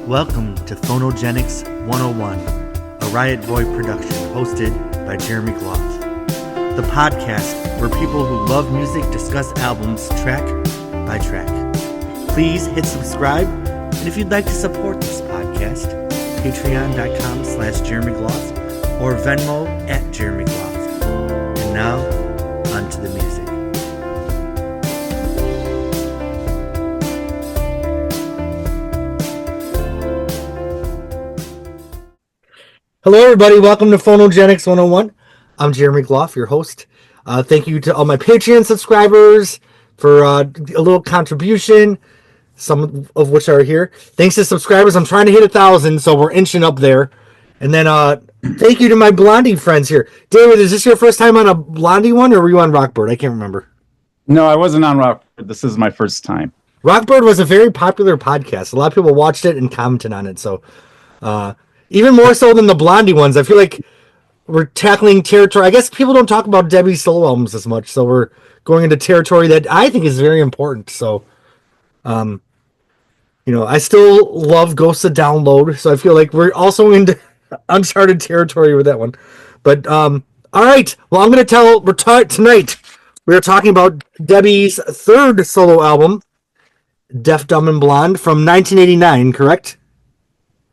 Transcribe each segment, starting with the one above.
Welcome to Phonogenics 101, a Riotboy production hosted by Jeremy Gloff. The podcast where people who love music discuss albums track by track. Please hit subscribe, and if you'd like to support this podcast, patreon.com/Jeremy Gloff or Venmo @Jeremy Gloff. And now, on to the music. Hello, everybody. Welcome to Phonogenics 101. I'm Jeremy Gloff, your host. Thank you to all my Patreon subscribers for a little contribution, some of which are here. Thanks to subscribers. I'm trying to hit 1,000, so we're inching up there. And then thank you to my Blondie friends here. David, is this your first time on a Blondie one, or were you on Rockbird? I can't remember. No, I wasn't on Rockbird. This is my first time. Rockbird was a very popular podcast. A lot of people watched it and commented on it, so... even more so than the Blondie ones. I feel like we're tackling territory. I guess people don't talk about Debbie's solo albums as much, so we're going into territory that I think is very important. So, I still love Ghosts of Download, so I feel like we're also into uncharted territory with that one. But, all right. Well, I'm going to tonight we're talking about Debbie's third solo album, Deaf, Dumb, and Blonde, from 1989, correct?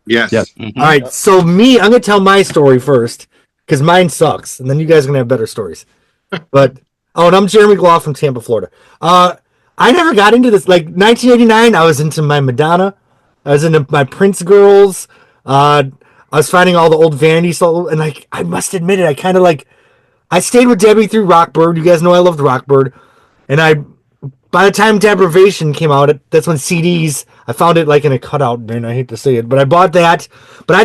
Yes. Mm-hmm. All right, so I'm going to tell my story first, because mine sucks, and then you guys are going to have better stories. And I'm Jeremy Gloff from Tampa, Florida. I never got into this. Like, 1989, I was into my Madonna. I was into my Prince girls. I was finding all the old Vanity solo, and I must admit it, I stayed with Debbie through Rockbird. You guys know I loved Rockbird. And by the time Deprivation came out, that's when CDs, I found it like in a cutout, and I hate to say it, but I bought that. But I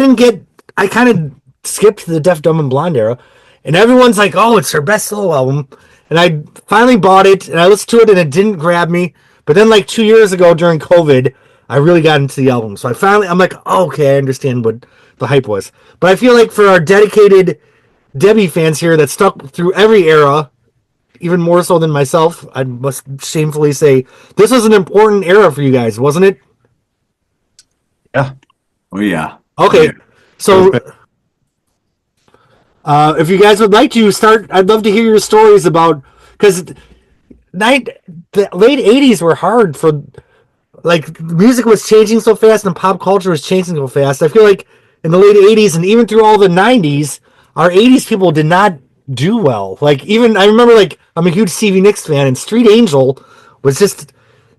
kind of skipped the Deaf, Dumb, and Blonde era. And everyone's like, oh, it's her best solo album. And I finally bought it, and I listened to it, and it didn't grab me. But then 2 years ago during COVID, I really got into the album. So I'm like, oh, okay, I understand what the hype was. But I feel like for our dedicated Debbie fans here that stuck through every era, even more so than myself, I must shamefully say, this was an important era for you guys, wasn't it? Yeah. Oh, yeah. Okay. Yeah. So, if you guys would like to start, I'd love to hear your stories about, because the late 80s were hard for, music was changing so fast and pop culture was changing so fast. I feel like in the late 80s and even through all the 90s, our 80s people did not do well. I remember, I'm a huge Stevie Nicks fan, and Street Angel was just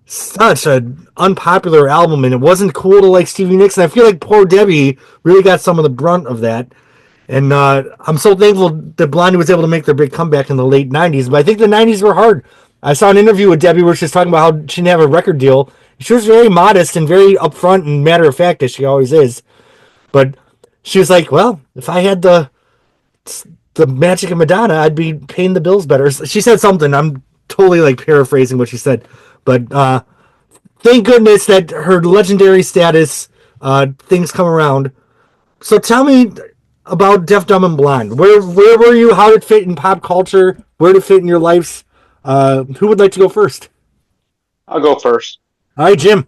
such an unpopular album, and it wasn't cool to like Stevie Nicks, and I feel like poor Debbie really got some of the brunt of that. And I'm so thankful that Blondie was able to make their big comeback in the late 90s, but I think the 90s were hard. I saw an interview with Debbie where she was talking about how she didn't have a record deal. She was very modest and very upfront and matter-of-fact, as she always is. But she was like, well, if I had the magic of Madonna, I'd be paying the bills better. She said something. I'm totally paraphrasing what she said, but thank goodness that her legendary status, things come around. So tell me about Deaf, Dumb, and Blonde. Where were you? How did it fit in pop culture? Where did it fit in your lives? Who would like to go first? I'll go first. All right, Jim.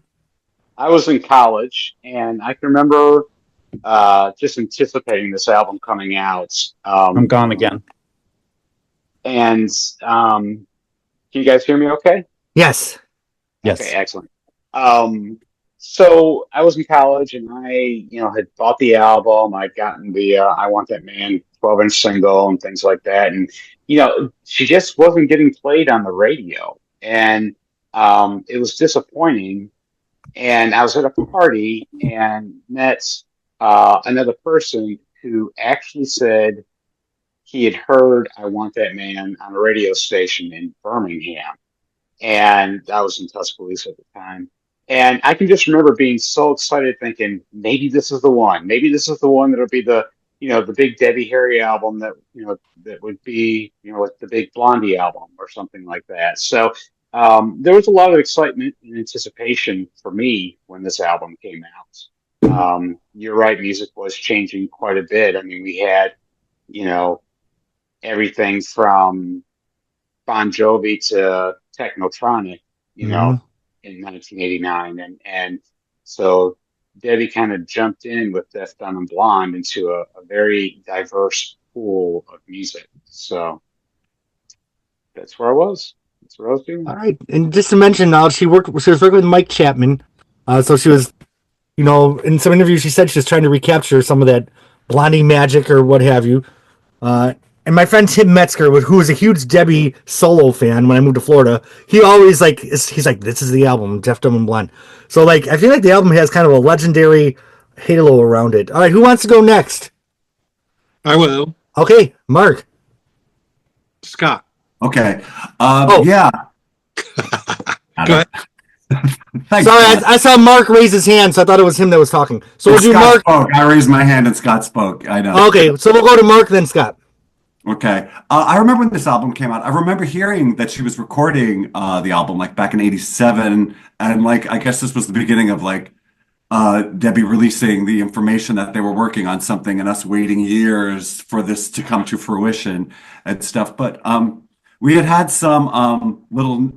I was in college, and I can remember just anticipating this album coming out. I'm gone again. And can you guys hear me okay? Yes. Yes. Okay, excellent. So I was in college, and I, had bought the album. I'd gotten the I Want That Man 12-inch single and things like that. And, she just wasn't getting played on the radio. And it was disappointing. And I was at a party and met another person who actually said he had heard I Want That Man on a radio station in Birmingham. And I was in Tuscaloosa at the time. And I can just remember being so excited thinking, maybe this is the one. Maybe this is the one that'll be the big Debbie Harry album that would be, like the big Blondie album or something like that. So there was a lot of excitement and anticipation for me when this album came out. You're right, music was changing quite a bit. I mean, we had, everything from Bon Jovi to Technotronic, in 1989. And so Debbie kind of jumped in with Deaf, Dumb, and Blonde into a very diverse pool of music. So that's where I was. That's what I was doing. All right, and just to mention now, she was working with Mike Chapman, so she was, in some interviews she said she was trying to recapture some of that Blondie magic or what have you. And my friend Tim Metzger, who was a huge Debbie solo fan when I moved to Florida, he always he's like, this is the album, Deaf, Dumb, and Blind. So I feel like the album has kind of a legendary halo around it. All right, who wants to go next? I will. Okay, Mark. Scott. Okay. Oh. Yeah. Go ahead. Thanks, Sorry, Scott. I saw Mark raise his hand, so I thought it was him that was talking. So we'll do Scott Mark. spoke. I raised my hand and Scott spoke. I know. Okay, so we'll go to Mark, then Scott. Okay. I remember when this album came out. I remember hearing that she was recording the album back in '87, and I guess this was the beginning of Debbie releasing the information that they were working on something and us waiting years for this to come to fruition and stuff. But we had some little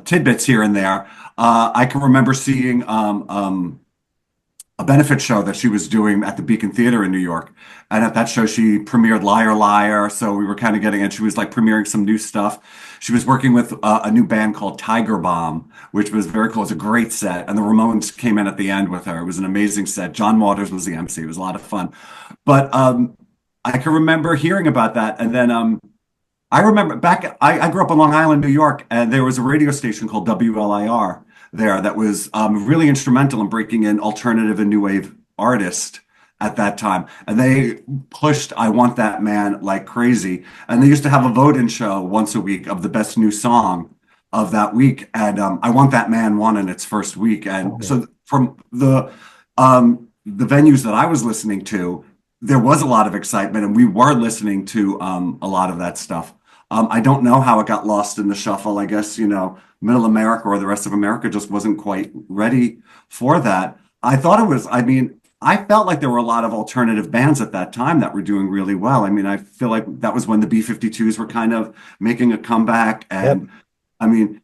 tidbits here and there. I can remember seeing a benefit show that she was doing at the Beacon Theater in New York. And at that show, she premiered Liar Liar. So we were kind of getting, and she was premiering some new stuff. She was working with a new band called Tiger Bomb, which was very cool. It was a great set. And the Ramones came in at the end with her. It was an amazing set. John Waters was the MC. It was a lot of fun. But I can remember hearing about that. And then I remember I grew up in Long Island, New York, and there was a radio station called WLIR there that was really instrumental in breaking in alternative and new wave artists at that time. And they pushed I Want That Man like crazy. And they used to have a vote-in show once a week of the best new song of that week. And I Want That Man won in its first week. And so from the venues that I was listening to, there was a lot of excitement, and we were listening to a lot of that stuff. I don't know how it got lost in the shuffle. I guess, Middle America or the rest of America just wasn't quite ready for that. I thought it was, I felt like there were a lot of alternative bands at that time that were doing really well. I feel like that was when the B-52s were kind of making a comeback. And Yep.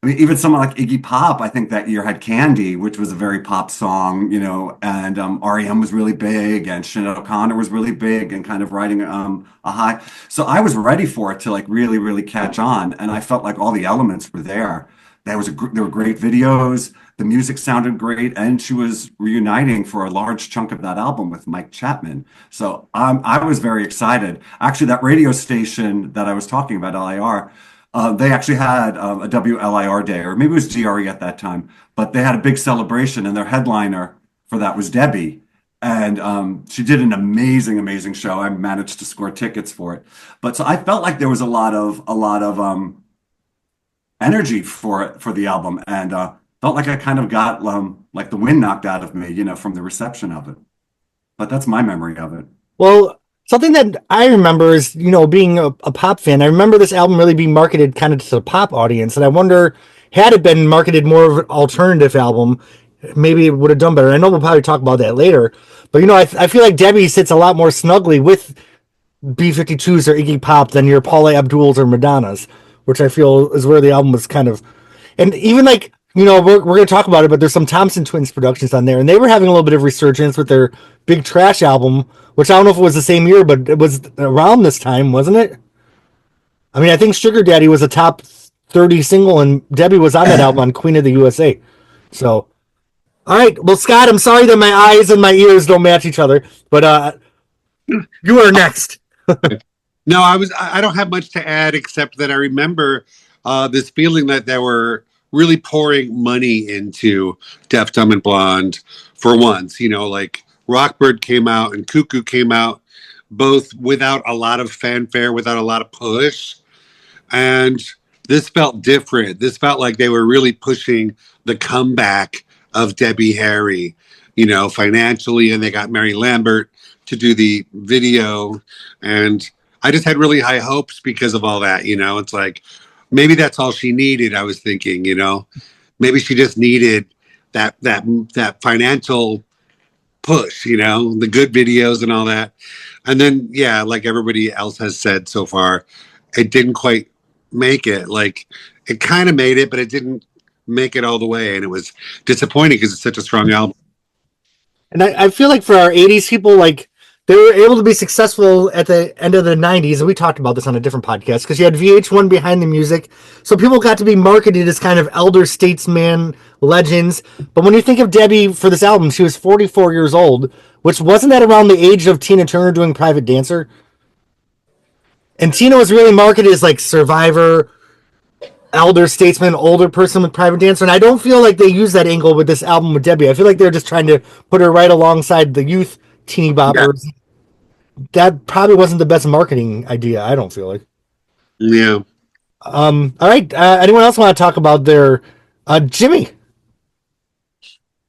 Even someone like Iggy Pop, I think that year had Candy, which was a very pop song, and REM was really big, and Sinead O'Connor was really big and kind of riding a high. So I was ready for it to really, really catch on. And I felt like all the elements were there. There were great videos. The music sounded great. And she was reuniting for a large chunk of that album with Mike Chapman. So I was very excited. Actually, that radio station that I was talking about, LIR, they actually had a WLIR day, or maybe it was GRE at that time, but they had a big celebration, and their headliner for that was Debbie. And she did an amazing, amazing show. I managed to score tickets for it. But so I felt like there was a lot of energy for the album, and felt like I kind of got the wind knocked out of me, from the reception of it. But that's my memory of it. Well, something that I remember is, being a pop fan, I remember this album really being marketed kind of to the pop audience. And I wonder, had it been marketed more of an alternative album, maybe it would have done better. I know we'll probably talk about that later. But, I feel like Debbie sits a lot more snugly with B-52s or Iggy Pop than your Paula Abduls or Madonnas, which I feel is where the album was kind of... And even we're going to talk about it, but there's some Thompson Twins productions on there, and they were having a little bit of resurgence with their Big Trash album, which I don't know if it was the same year, but it was around this time, wasn't it? I think Sugar Daddy was a top 30 single, and Debbie was on that album on Queen of the USA. So, all right. Well, Scott, I'm sorry that my eyes and my ears don't match each other, but you are next. No, I don't have much to add except that I remember this feeling that they were really pouring money into Deaf, Dumb, and Blonde for once. Rockbird came out and Cuckoo came out, both without a lot of fanfare, without a lot of push. And this felt different. This felt like they were really pushing the comeback of Debbie Harry, financially. And they got Mary Lambert to do the video. And I just had really high hopes because of all that. It's like, maybe that's all she needed. I was thinking, maybe she just needed that financial push, the good videos and all that. And then, yeah, like everybody else has said so far, it didn't quite make it. It kind of made it, but it didn't make it all the way, and it was disappointing because it's such a strong album. And I feel like for our 80s people, like they were able to be successful at the end of the 90s, and we talked about this on a different podcast, because you had VH1 behind the music, so people got to be marketed as kind of elder statesman legends. But when you think of Debbie for this album, she was 44 years old, which wasn't that around the age of Tina Turner doing Private Dancer? And Tina was really marketed as like survivor, elder statesman, older person with Private Dancer, and I don't feel like they use that angle with this album with Debbie. I feel like they're just trying to put her right alongside the youth teeny boppers. Yeah. That probably wasn't the best marketing idea, I don't feel like. Yeah. All right. Anyone else want to talk about their Jimmy?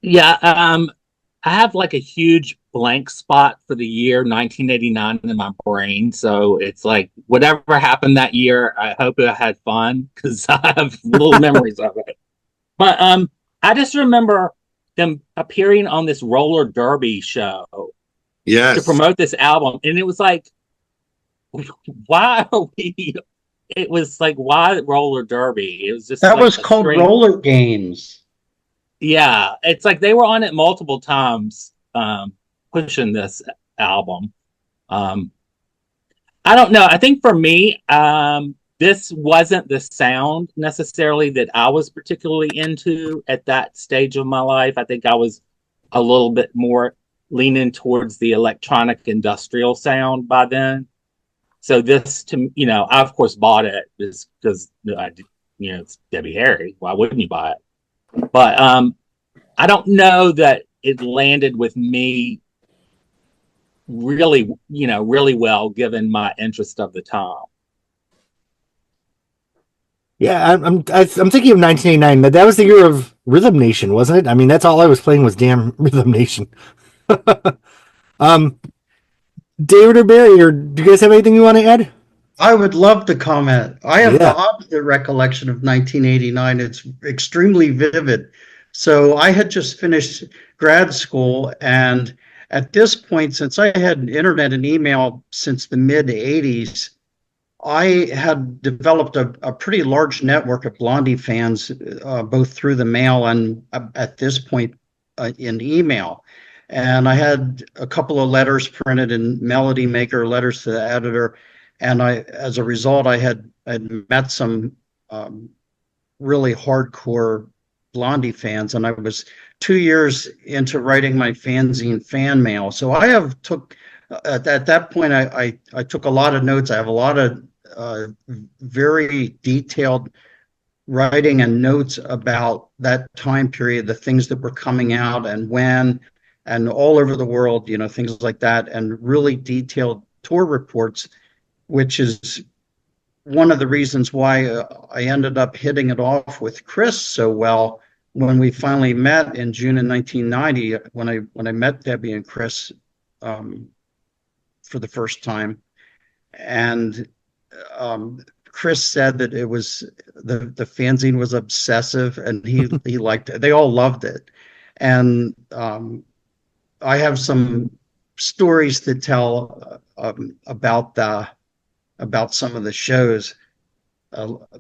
Yeah. I have like a huge blank spot for the year 1989 in my brain. So it's like whatever happened that year, I hope I had fun because I have little memories of it. But I just remember them appearing on this roller derby show. Yes. To promote this album. And it was like, why are we? It was like, why roller derby? It was just that like was called Roller Games. Yeah, it's like they were on it multiple times, pushing this album. I don't know. I think for me, this wasn't the sound necessarily that I was particularly into at that stage of my life. I think I was a little bit more leaning towards the electronic industrial sound by then. So this, I of course bought it just because it's Debbie Harry. Why wouldn't you buy it? But I don't know that it landed with me really well, given my interest of the time. Yeah, I'm thinking of 1989. That was the year of Rhythm Nation, wasn't it? I mean, that's all I was playing was damn Rhythm Nation. David or Barry, or do you guys have anything you want to add? I would love to comment. I have the opposite recollection of 1989. It's extremely vivid. So I had just finished grad school, and at this point, since I had internet and email since the mid 80s, I had developed a pretty large network of Blondie fans, both through the mail and at this point in email. And I had a couple of letters printed in Melody Maker, letters to the editor. And as a result, I had met some really hardcore Blondie fans. And I was 2 years into writing my fanzine fan mail. So I have at that point, I took a lot of notes. I have a lot of very detailed writing and notes about that time period, the things that were coming out and when, and all over the world, things like that, and really detailed tour reports, which is one of the reasons why I ended up hitting it off with Chris so well when we finally met in June of 1990, when I met Debbie and Chris for the first time. And Chris said that it was the fanzine was obsessive, and he liked it. They all loved it. And I have some stories to tell about some of the shows,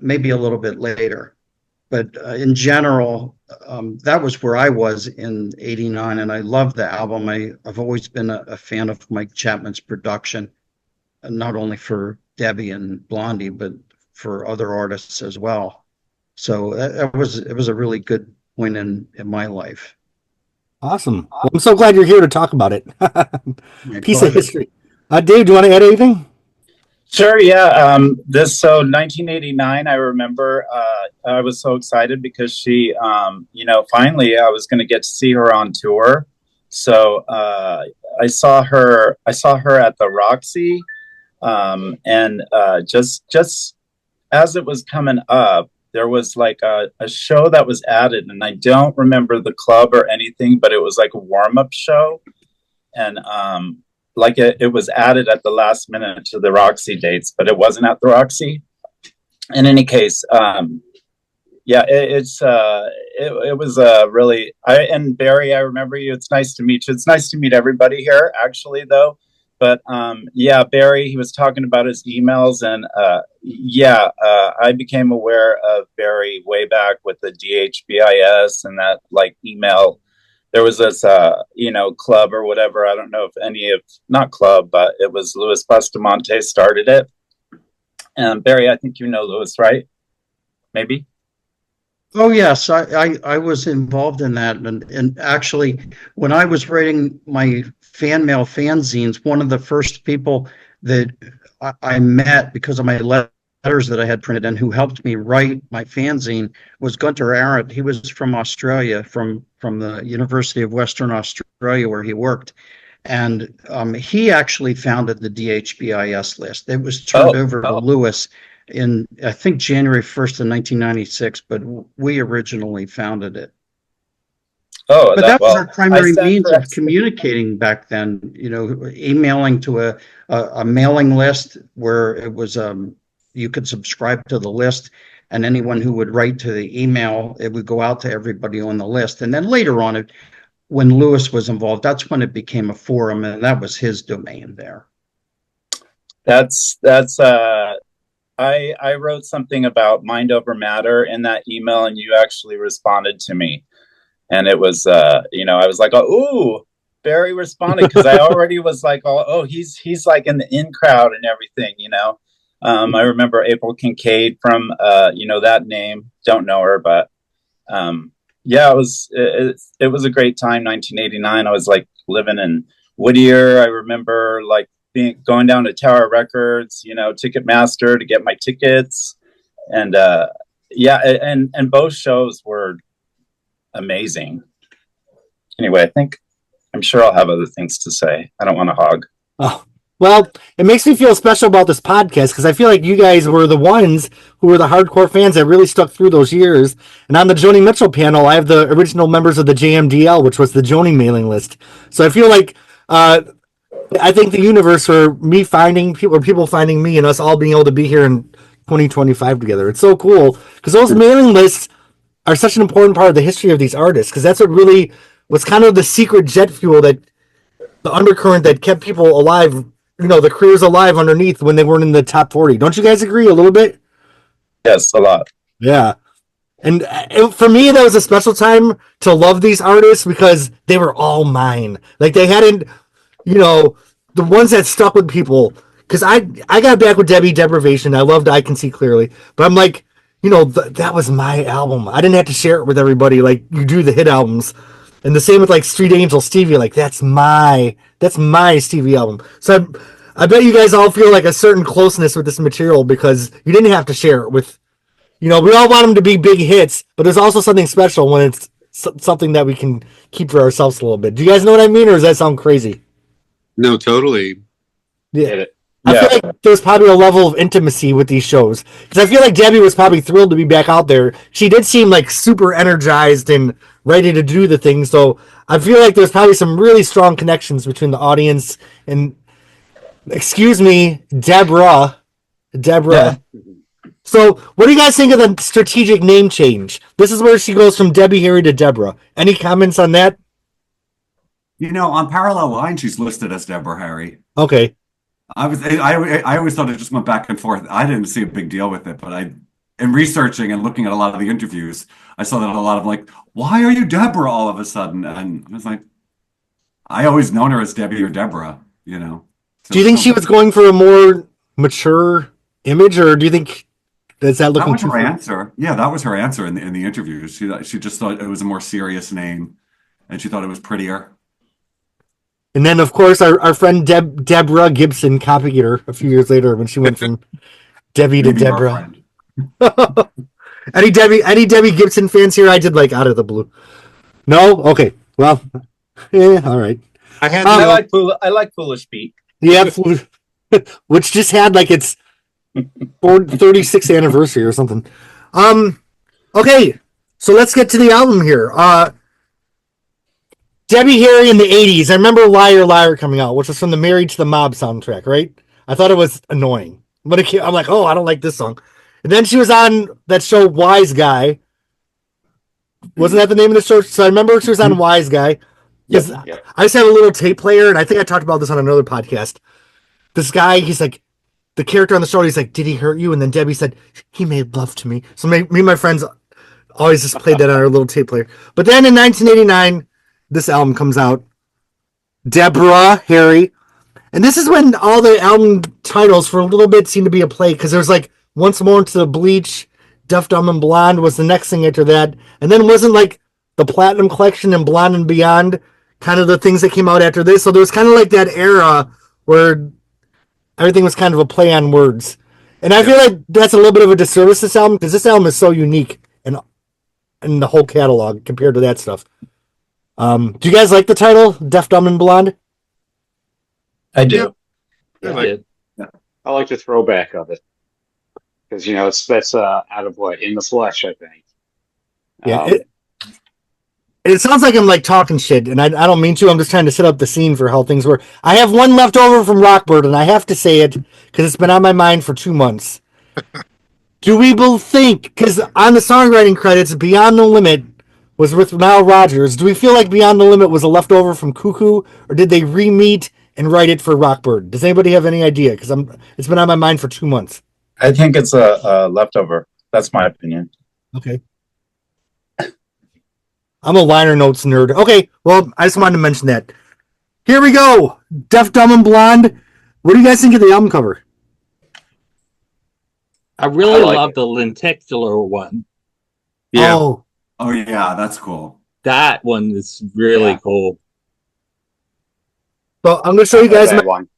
maybe a little bit later. But in general, that was where I was in '89, and I loved the album. I've always been a fan of Mike Chapman's production, not only for Debbie and Blondie, but for other artists as well. So it was a really good point in my life. Awesome. Well, I'm so glad you're here to talk about it. Piece of history. Dave, do you want to add anything? Sure, yeah. 1989, I remember I was so excited because she, finally I was going to get to see her on tour. So I saw her at the Roxy, and just as it was coming up, there was like a show that was added, and I don't remember the club or anything, but it was like a warm-up show. And it was added at the last minute to the Roxy dates, but it wasn't at the Roxy. In any case, it was really, and Barry, I remember you. It's nice to meet you. It's nice to meet everybody here, actually, though. But Barry, he was talking about his emails, and yeah, I became aware of Barry way back with the DHBIS and that like email. There was this, club or whatever. I don't know if not club, but it was Louis Bustamante started it. And Barry, I think you know Louis, right? Maybe. Oh yes, I was involved in that, and actually, when I was writing my fan mail fanzines, one of the first people that I met because of my letters that I had printed and who helped me write my fanzine was Gunter Arendt. He was from Australia, from the University of Western Australia, where he worked, and he actually founded the DHBIS list. It was turned over to Louis in, I think, January 1st of 1996, but we originally founded it. Oh, but that was our primary means of communicating back then, emailing to a mailing list where it was, you could subscribe to the list, and anyone who would write to the email, it would go out to everybody on the list. And then later on, when Louis was involved, that's when it became a forum, and that was his domain there. I wrote something about mind over matter in that email, and you actually responded to me. And it was, I was like, oh, Barry responded, because I already was like, he's like in the in crowd and everything, I remember April Kincaid from, that name. Don't know her, but it was a great time, 1989. I was like living in Whittier. I remember like going down to Tower Records, Ticketmaster to get my tickets. And and both shows were amazing. Anyway, I'm sure I'll have other things to say. I don't want to hog. Oh, well, it makes me feel special about this podcast because I feel like you guys were the ones who were the hardcore fans that really stuck through those years. And on the Joni Mitchell panel, I have the original members of the JMDL, which was the Joni mailing list. So I feel like I think the universe for me finding people, or people finding me, and us all being able to be here in 2025 together. It's so cool because those mailing lists are such an important part of the history of these artists, because that's what really was kind of the secret jet fuel, that the undercurrent that kept people alive, the careers alive underneath when they weren't in the top 40. Don't you guys agree a little bit? Yes, a lot. Yeah. And for me, that was a special time to love these artists because they were all mine. Like they hadn't, the ones that stuck with people. Because I got back with Deprivation. I loved I Can See Clearly. But I'm like, that was my album. I didn't have to share it with everybody like you do the hit albums. And the same with like Street Angel Stevie. Like that's my Stevie album. So I bet you guys all feel like a certain closeness with this material because you didn't have to share it with, we all want them to be big hits, but there's also something special when it's something that we can keep for ourselves a little bit. Do you guys know what I mean, or does that sound crazy? No, totally. Yeah. I feel like there's probably a level of intimacy with these shows. Because I feel like Debbie was probably thrilled to be back out there. She did seem like super energized and ready to do the thing. So I feel like there's probably some really strong connections between the audience and, excuse me, Deborah. Yeah. So what do you guys think of the strategic name change? This is where she goes from Debbie Harry to Deborah. Any comments on that? On Parallel Line, she's listed as Deborah Harry. Okay. I always thought it just went back and forth. I didn't see a big deal with it, but in researching and looking at a lot of the interviews, I saw that a lot of like, why are you Deborah all of a sudden? And I was like, I always known her as Debbie or Deborah, So do you think she was going for a more mature image, or do you think that was her answer? Yeah, that was her answer in the interviews. She just thought it was a more serious name, and she thought it was prettier. And then, of course, our friend Deborah Gibson copied her a few years later when she went from Debbie to Deborah. Any Debbie Gibson fans here? I did like out of the blue. No? Okay. Well, yeah, all right. I like Foolish Pete. Yeah, which just had like its 36th anniversary or something. Okay, so let's get to the album here. Debbie Harry in the 80s. I remember Liar Liar coming out, which was from the Married to the Mob soundtrack, right? I thought it was annoying. But I'm like, I don't like this song. And then she was on that show Wise Guy. Wasn't that the name of the show? So I remember she was on Wise Guy. Yes. I just have a little tape player, and I think I talked about this on another podcast. This guy, he's like, the character on the show, he's like, "Did he hurt you?" And then Debbie said, "He made love to me." So me and my friends always just played that on our little tape player. But then in 1989, this album comes out. Deborah, Harry. And this is when all the album titles for a little bit seemed to be a play, because there's like Once More Into the Bleach, Deaf, Dumb, and Blonde was the next thing after that. And then wasn't like the Platinum Collection and Blonde and Beyond kind of the things that came out after this. So there was kind of like that era where everything was kind of a play on words. And I feel like that's a little bit of a disservice to this album, because this album is so unique in the whole catalog compared to that stuff. Do you guys like the title, Deaf, Dumb, and Blonde? I do. Yeah. I like the throwback of it because that's out of what In the Flesh, I think. Yeah, it sounds like I'm like talking shit, and I don't mean to. I'm just trying to set up the scene for how things were. I have one left over from Rockbird, and I have to say it because it's been on my mind for 2 months. Do we both think, because on the songwriting credits, Beyond the Limit was with Nile Rodgers, do we feel like Beyond the Limit was a leftover from Cuckoo, or did they re-meet and write it for Rockbird? Does anybody have any idea? Because it's been on my mind for 2 months. I think it's a leftover. That's my opinion. Okay. I'm a liner notes nerd. Okay, well, I just wanted to mention that. Here we go. Deaf, Dumb, and Blonde. What do you guys think of the album cover? I really I like love it. the lenticular one. Yeah. Oh yeah, that's cool. That one is really Yeah. cool. So I'm going to show you guys that one.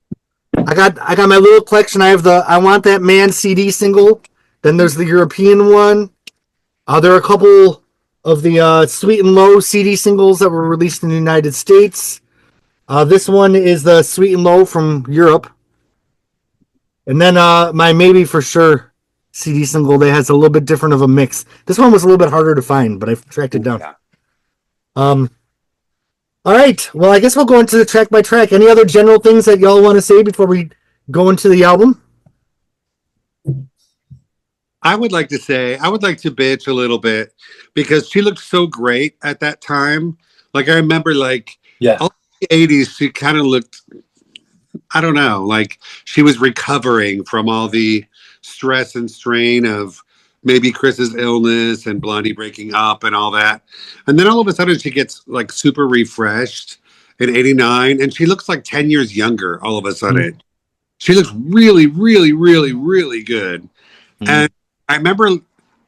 I got my little collection. I have the I Want That Man CD single. Then there's the European one. There are a couple of the Sweet and Low CD singles that were released in the United States. This one is the Sweet and Low from Europe. And then my Maybe For Sure CD single that has a little bit different of a mix. This one was a little bit harder to find, but I've tracked it down. Yeah. All right. Well, I guess we'll go into the track by track. Any other general things that y'all want to say before we go into the album? I would like to bitch a little bit because she looked so great at that time. Like I remember Yeah. all the 80s, she kind of looked, I don't know, like she was recovering from all the stress and strain of maybe Chris's illness and Blondie breaking up and all that. And then all of a sudden she gets like super refreshed in 89 and she looks like 10 years younger all of a sudden. Mm-hmm. She looks really, really, really, really good. Mm-hmm. And I remember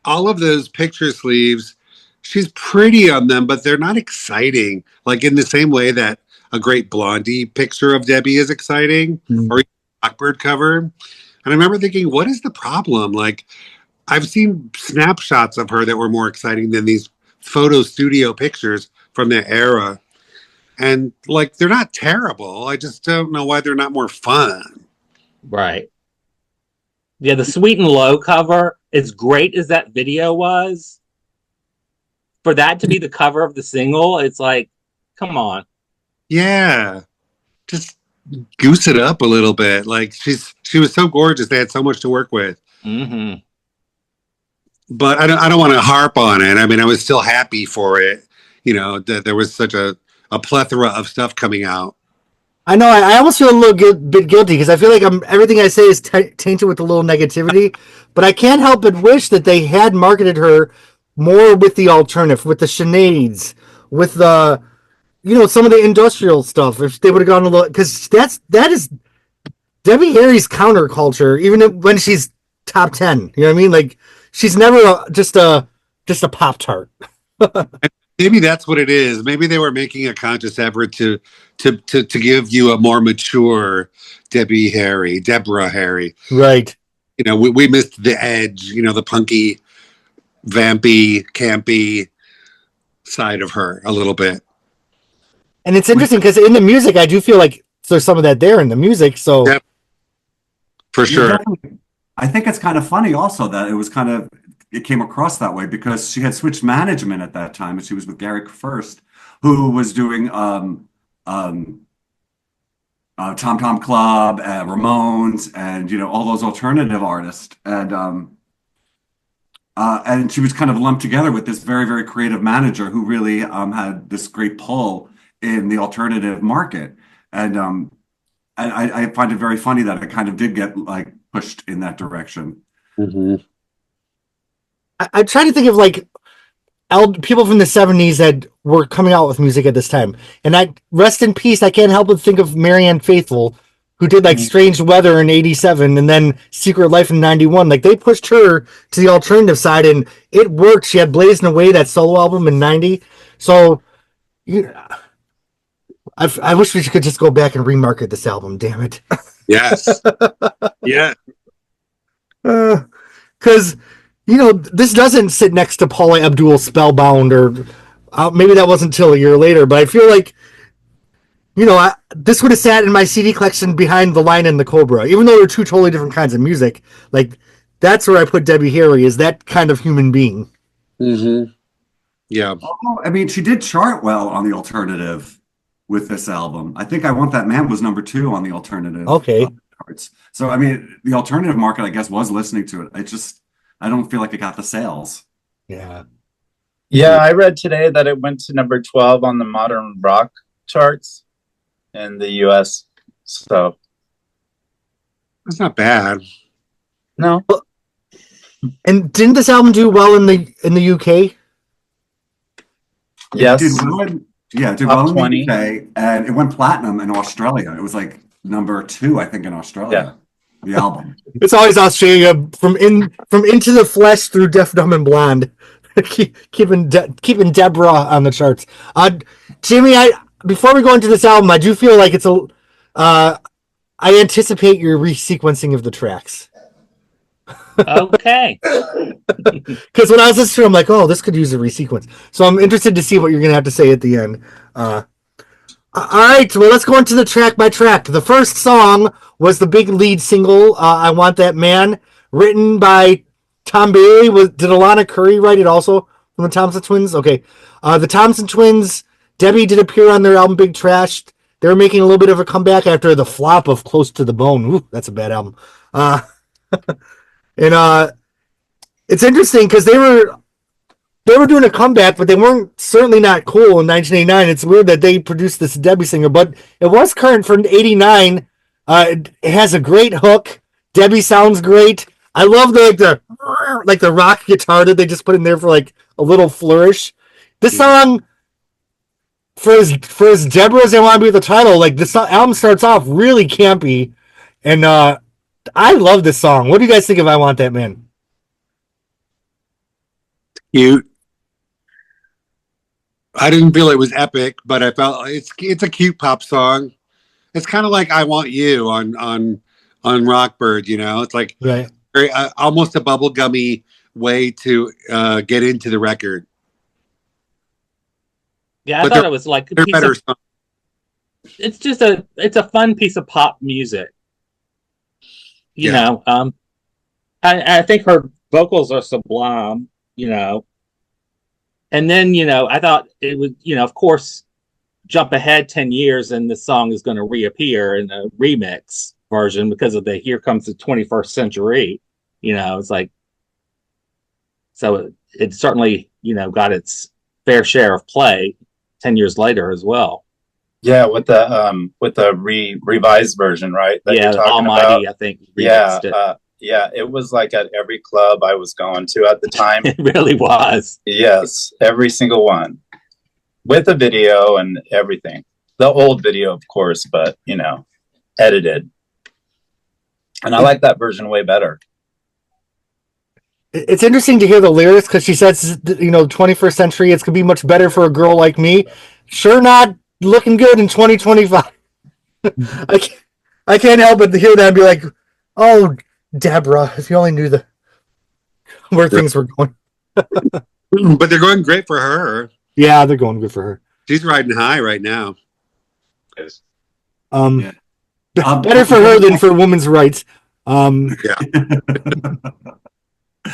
all of those picture sleeves, she's pretty on them, but they're not exciting. Like in the same way that a great Blondie picture of Debbie is exciting, or a Blackbird cover. And I remember thinking, what is the problem? Like, I've seen snapshots of her that were more exciting than these photo studio pictures from their era. And like, they're not terrible. I just don't know why they're not more fun. Right. Yeah, the Sweet and Low cover, as great as that video was, for that to be the cover of the single, it's like, come on. Yeah. Just goose it up a little bit. Like she was so gorgeous. They had so much to work with. Mm-hmm. But I don't want to harp on it. I mean, I was still happy for it. You know, that there was such a plethora of stuff coming out. I know. I almost feel a little bit guilty because I feel like everything I say is tainted with a little negativity. But I can't help but wish that they had marketed her more with the alternative, with the Sineads, with the, some of the industrial stuff. If they would have gone a little, because that is Debbie Harry's counterculture, even when she's top 10. You know what I mean? Like she's never just a Pop-Tart. Maybe that's what it is. Maybe they were making a conscious effort to give you a more mature Deborah Harry. Right. We missed the edge, the punky, vampy, campy side of her a little bit. And it's interesting because in the music, I do feel like there's some of that there in the music. So, yep. For sure. I think it's kind of funny also that it came across that way because she had switched management at that time, and she was with Garrick first, who was doing Tom Tom Club, Ramones, and all those alternative artists, and she was kind of lumped together with this very, very creative manager who really had this great pull in the alternative market, and I find it very funny that it kind of did get like pushed in that direction. Mm-hmm. I'm trying to think of like people from the 70s that were coming out with music at this time. And I rest in peace, I can't help but think of Marianne Faithfull, who did like Strange Weather in 87 and then Secret Life in 91. Like they pushed her to the alternative side and it worked. She had Blazing Away, that solo album in 90. So I wish we could just go back and remarket this album, damn it. Yes. Yeah. Because this doesn't sit next to Paula Abdul Spellbound, or maybe that wasn't until a year later, but I feel like, this would have sat in my CD collection behind The Lion and the Cobra, even though they're two totally different kinds of music. Like, that's where I put Debbie Harry, is that kind of human being. Mm-hmm. Yeah. Oh, I mean, she did chart well on the alternative with this album. I think I Want That Man was number 2 on the alternative. Okay. Charts. So, I mean, the alternative market, I guess, was listening to it. I don't feel like it got the sales. Yeah. Yeah, I read today that it went to number 12 on the modern rock charts in the US. So That's not bad. no. And didn't this album do well in the UK? Yes. It did well Top in 20. the UK, and it went platinum in Australia. It was like number 2, I think, in Australia. The album. It's always Australia from Into the Flesh through Deaf, Dumb, and Blonde, keeping Deborah on the charts. Jimmy, before we go into this album, I do feel like it's I anticipate your resequencing of the tracks. Okay. Because when I was listening to it, I'm like, oh, this could use a resequence. So I'm interested to see what you're going to have to say at the end. All right, well, let's go into the track by track. The first song was the big lead single, I Want That Man, written by Tom Bailey. Did Alana Curry write it also from the Thompson Twins? Okay. The Thompson Twins, Debbie did appear on their album Big Trash. They were making a little bit of a comeback after the flop of Close to the Bone. Ooh, that's a bad album. And it's interesting because they were doing a comeback, but they weren't certainly not cool in 1989. It's weird that they produced this Debbie singer, but it was current for 89. It has a great hook. Debbie sounds great. I love the rock guitar that they just put in there for like a little flourish. This song, for as Deborah as I want to be the title, like this album starts off really campy, and I love this song. What do you guys think of I Want That Man? Cute. I didn't feel it was epic, but I felt it's a cute pop song. It's kind of like I Want You on Rockbird, It's like Right. very, almost a bubblegummy way to get into the record. Yeah, I But thought it was like a They're piece better of, songs. it's a fun piece of pop music. I think her vocals are sublime, And then, I thought it would, of course, jump ahead 10 years and the song is going to reappear in a remix version because of the Here Comes the 21st Century. It's like, so it certainly, got its fair share of play 10 years later as well. Yeah, with the revised version, right? That Yeah, you're talking Almighty, about. I think. Yeah, It. yeah, it was like at every club I was going to at the time. It really was. Yes, every single one, with a video and everything. The old video, of course, but edited. And I like that version way better. It's interesting to hear the lyrics because she says, 21st century, it's going to be much better for a girl like me. Sure not looking good in 2025. I can't help but to hear that and be like, oh, Deborah, if you only knew where things were going. But they're going great for her. Yeah, they're going good for her. She's riding high right now. Yeah. Better for her than for women's rights. Yeah.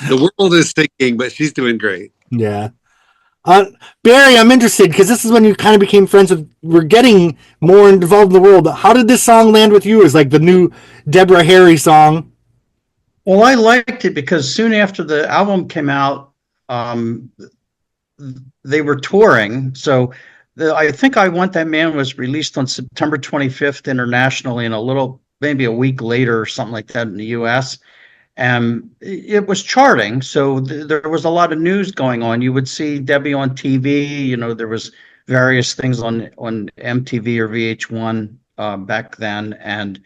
The world is sinking, but she's doing great. Yeah. Barry, I'm interested because this is when you kind of became friends with. We're getting more involved in the world. How did this song land with you as like the new Deborah Harry song? Well, I liked it because soon after the album came out, they were touring. So I think I Want That Man was released on September 25th internationally and a little maybe a week later or something like that in the US. And it was charting. So there was a lot of news going on. You would see Debbie on TV. You know, there was various things on MTV or VH1 back then, and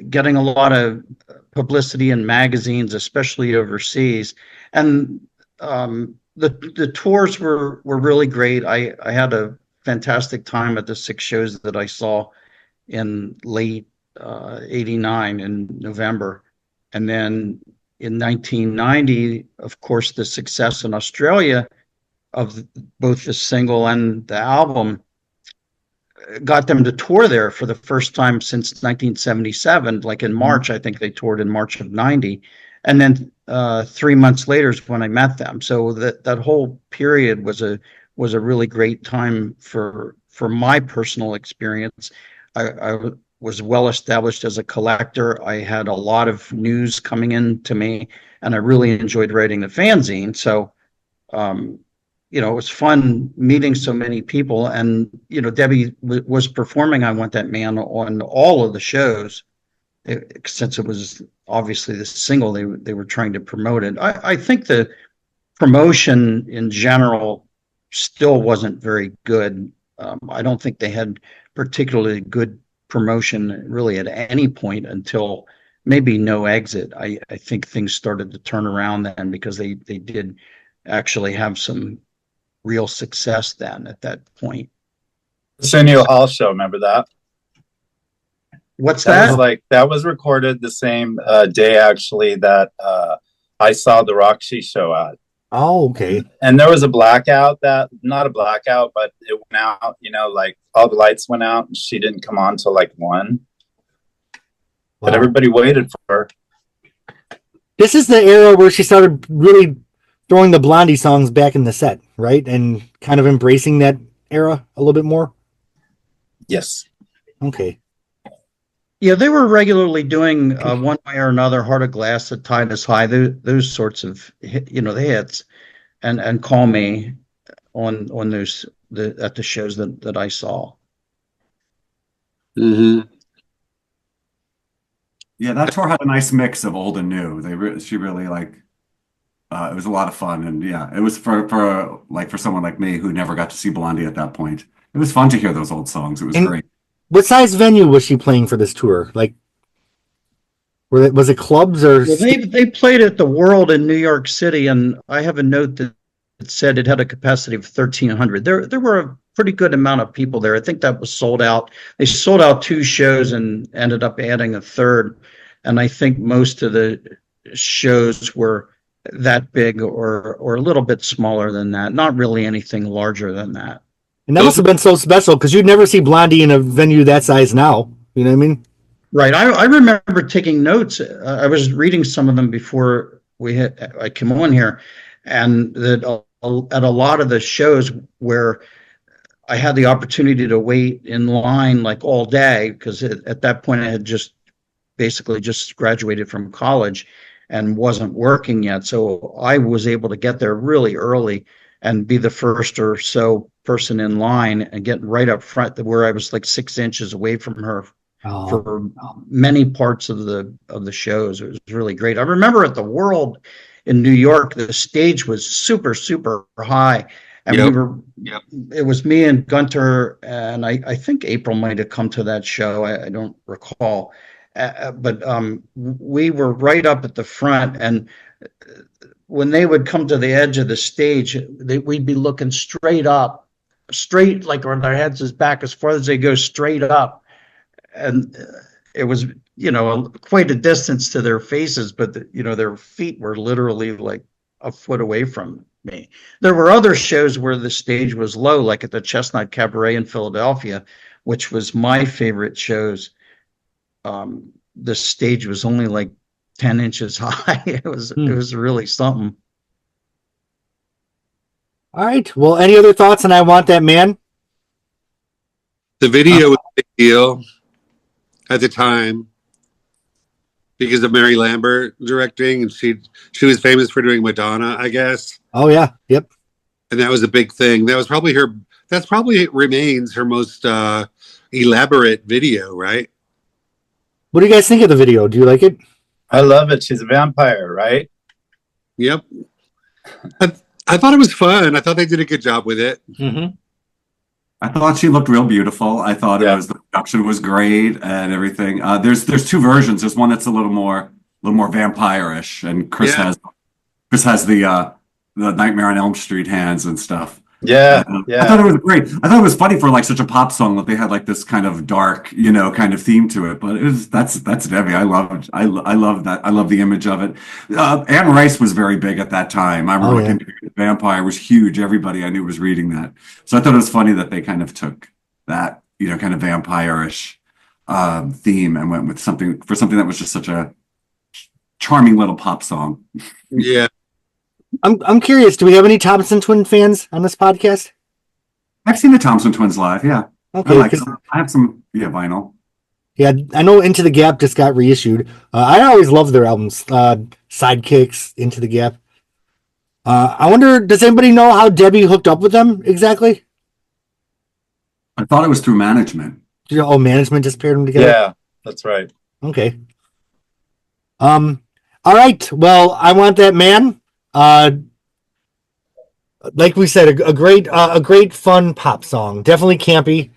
getting a lot of publicity in magazines, especially overseas. And the tours were really great. I had a fantastic time at the 6 shows that I saw in late '89 in November. And then in 1990, of course, the success in Australia of both the single and the album got them to tour there for the first time since 1977. Like in March, I think they toured in March of '90. And then 3 months later is when I met them. So that whole period was a really great time for my personal experience. I was well established as a collector. I had a lot of news coming in to me, and I really enjoyed writing the fanzine. So, you know, it was fun meeting so many people. And, you know, Debbie was performing I Want That Man on all of the shows. Since it was obviously the single, they were trying to promote it. I think the promotion in general still wasn't very good. I don't think they had particularly good promotion really at any point until maybe No Exit. I think things started to turn around then, because they did actually have some real success then at that point. Arsenio Hall show, remember that? What's That that? was like, that was recorded the same day actually that I saw the Roxy show at. Oh, okay. And there was a blackout, not a blackout, but it went out, you know, like all the lights went out and she didn't come on till like 1. But Wow. everybody waited for her. This is the era where she started really throwing the Blondie songs back in the set, right? And kind of embracing that era a little bit more. Yes. Okay. Yeah, they were regularly doing One Way or Another, Heart of Glass, That Tide Us High, those sorts of the hits, and Call Me on those at the shows that I saw. Mm-hmm. Yeah, that tour had a nice mix of old and new. She really like it was a lot of fun, and yeah, it was for someone like me who never got to see Blondie at that point. It was fun to hear those old songs. It was great. What size venue was she playing for this tour? Like, was it clubs or? Well, they played at the World in New York City, and I have a note that said it had a capacity of 1,300. There were a pretty good amount of people there. I think that was sold out. They sold out 2 shows and ended up adding a third. And I think most of the shows were that big or a little bit smaller than that. Not really anything larger than that. And that must have been so special, because you'd never see Blondie in a venue that size now. You know what I mean? Right. I remember taking notes. I was reading some of them before I came on here, and that at a lot of the shows where I had the opportunity to wait in line like all day, because at that point I had basically just graduated from college and wasn't working yet. So I was able to get there really early and be the first or so person in line and get right up front, where I was like 6 inches away from her for many parts of the shows. It was really great. I remember at the World in New York, the stage was super, super high. And it was me and Gunter, and I think April might have come to that show. I don't recall. But we were right up at the front, and when they would come to the edge of the stage, we'd be looking straight up, like on their heads as back as far as they go straight up. And it was, quite a distance to their faces, but their feet were literally like a foot away from me. There were other shows where the stage was low, like at the Chestnut Cabaret in Philadelphia, which was my favorite shows. The stage was only like 10 inches high. It was really something. All right. Well, any other thoughts on I Want That Man? The video was a big deal at the time because of Mary Lambert directing, and she was famous for doing Madonna, I guess. Oh yeah, yep. And that was a big thing. That was probably that's probably remains her most elaborate video, right? What do you guys think of the video? Do you like it? I love it. She's a vampire, right? Yep. I thought it was fun. I thought they did a good job with it. Mm-hmm. I thought she looked real beautiful. I thought Yeah. the production was great and everything. There's two versions. There's one that's a little more vampire-ish, and Chris Yeah. has the Nightmare on Elm Street hands and stuff. Yeah, I yeah. thought it was great. I thought it was funny for like such a pop song that they had like this kind of dark, kind of theme to it. But that's Debbie. I love that. I love the image of it. Anne Rice was very big at that time. I remember the Vampire was huge. Everybody I knew was reading that. So I thought it was funny that they kind of took that, kind of vampire-ish theme and went with something that was just such a charming little pop song. Yeah. I'm curious. Do we have any Thompson Twin fans on this podcast? I've seen the Thompson Twins live. Yeah, Okay, I like 'cause- them. I have some vinyl. Yeah, I know Into the Gap just got reissued. I always loved their albums. Sidekicks, Into the Gap. I wonder, does anybody know how Debbie hooked up with them exactly? I thought it was through management. Management just paired them together? Yeah, that's right. Okay. All right. Well, I Want That Man. Like we said, a great fun pop song. Definitely campy.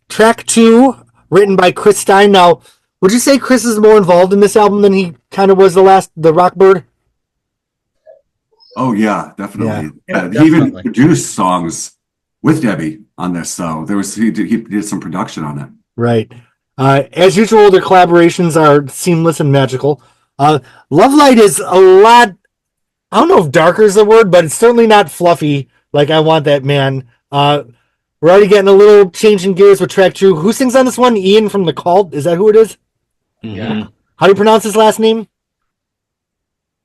Track 2, written by Chris Stein. Now, would you say Chris is more involved in this album than he kind of was the Rockbird? Oh yeah, definitely. Yeah, He even definitely. produced songs with Debbie on this, so he did some production on it. Right. As usual, their collaborations are seamless and magical. Love Light is a lot, I don't know if darker is the word, but it's certainly not fluffy like I Want That Man. We're already getting a little change in gears with track 2. Who sings on this one? Ian from The Cult? Is that who it is? Mm-hmm. How do you pronounce his last name?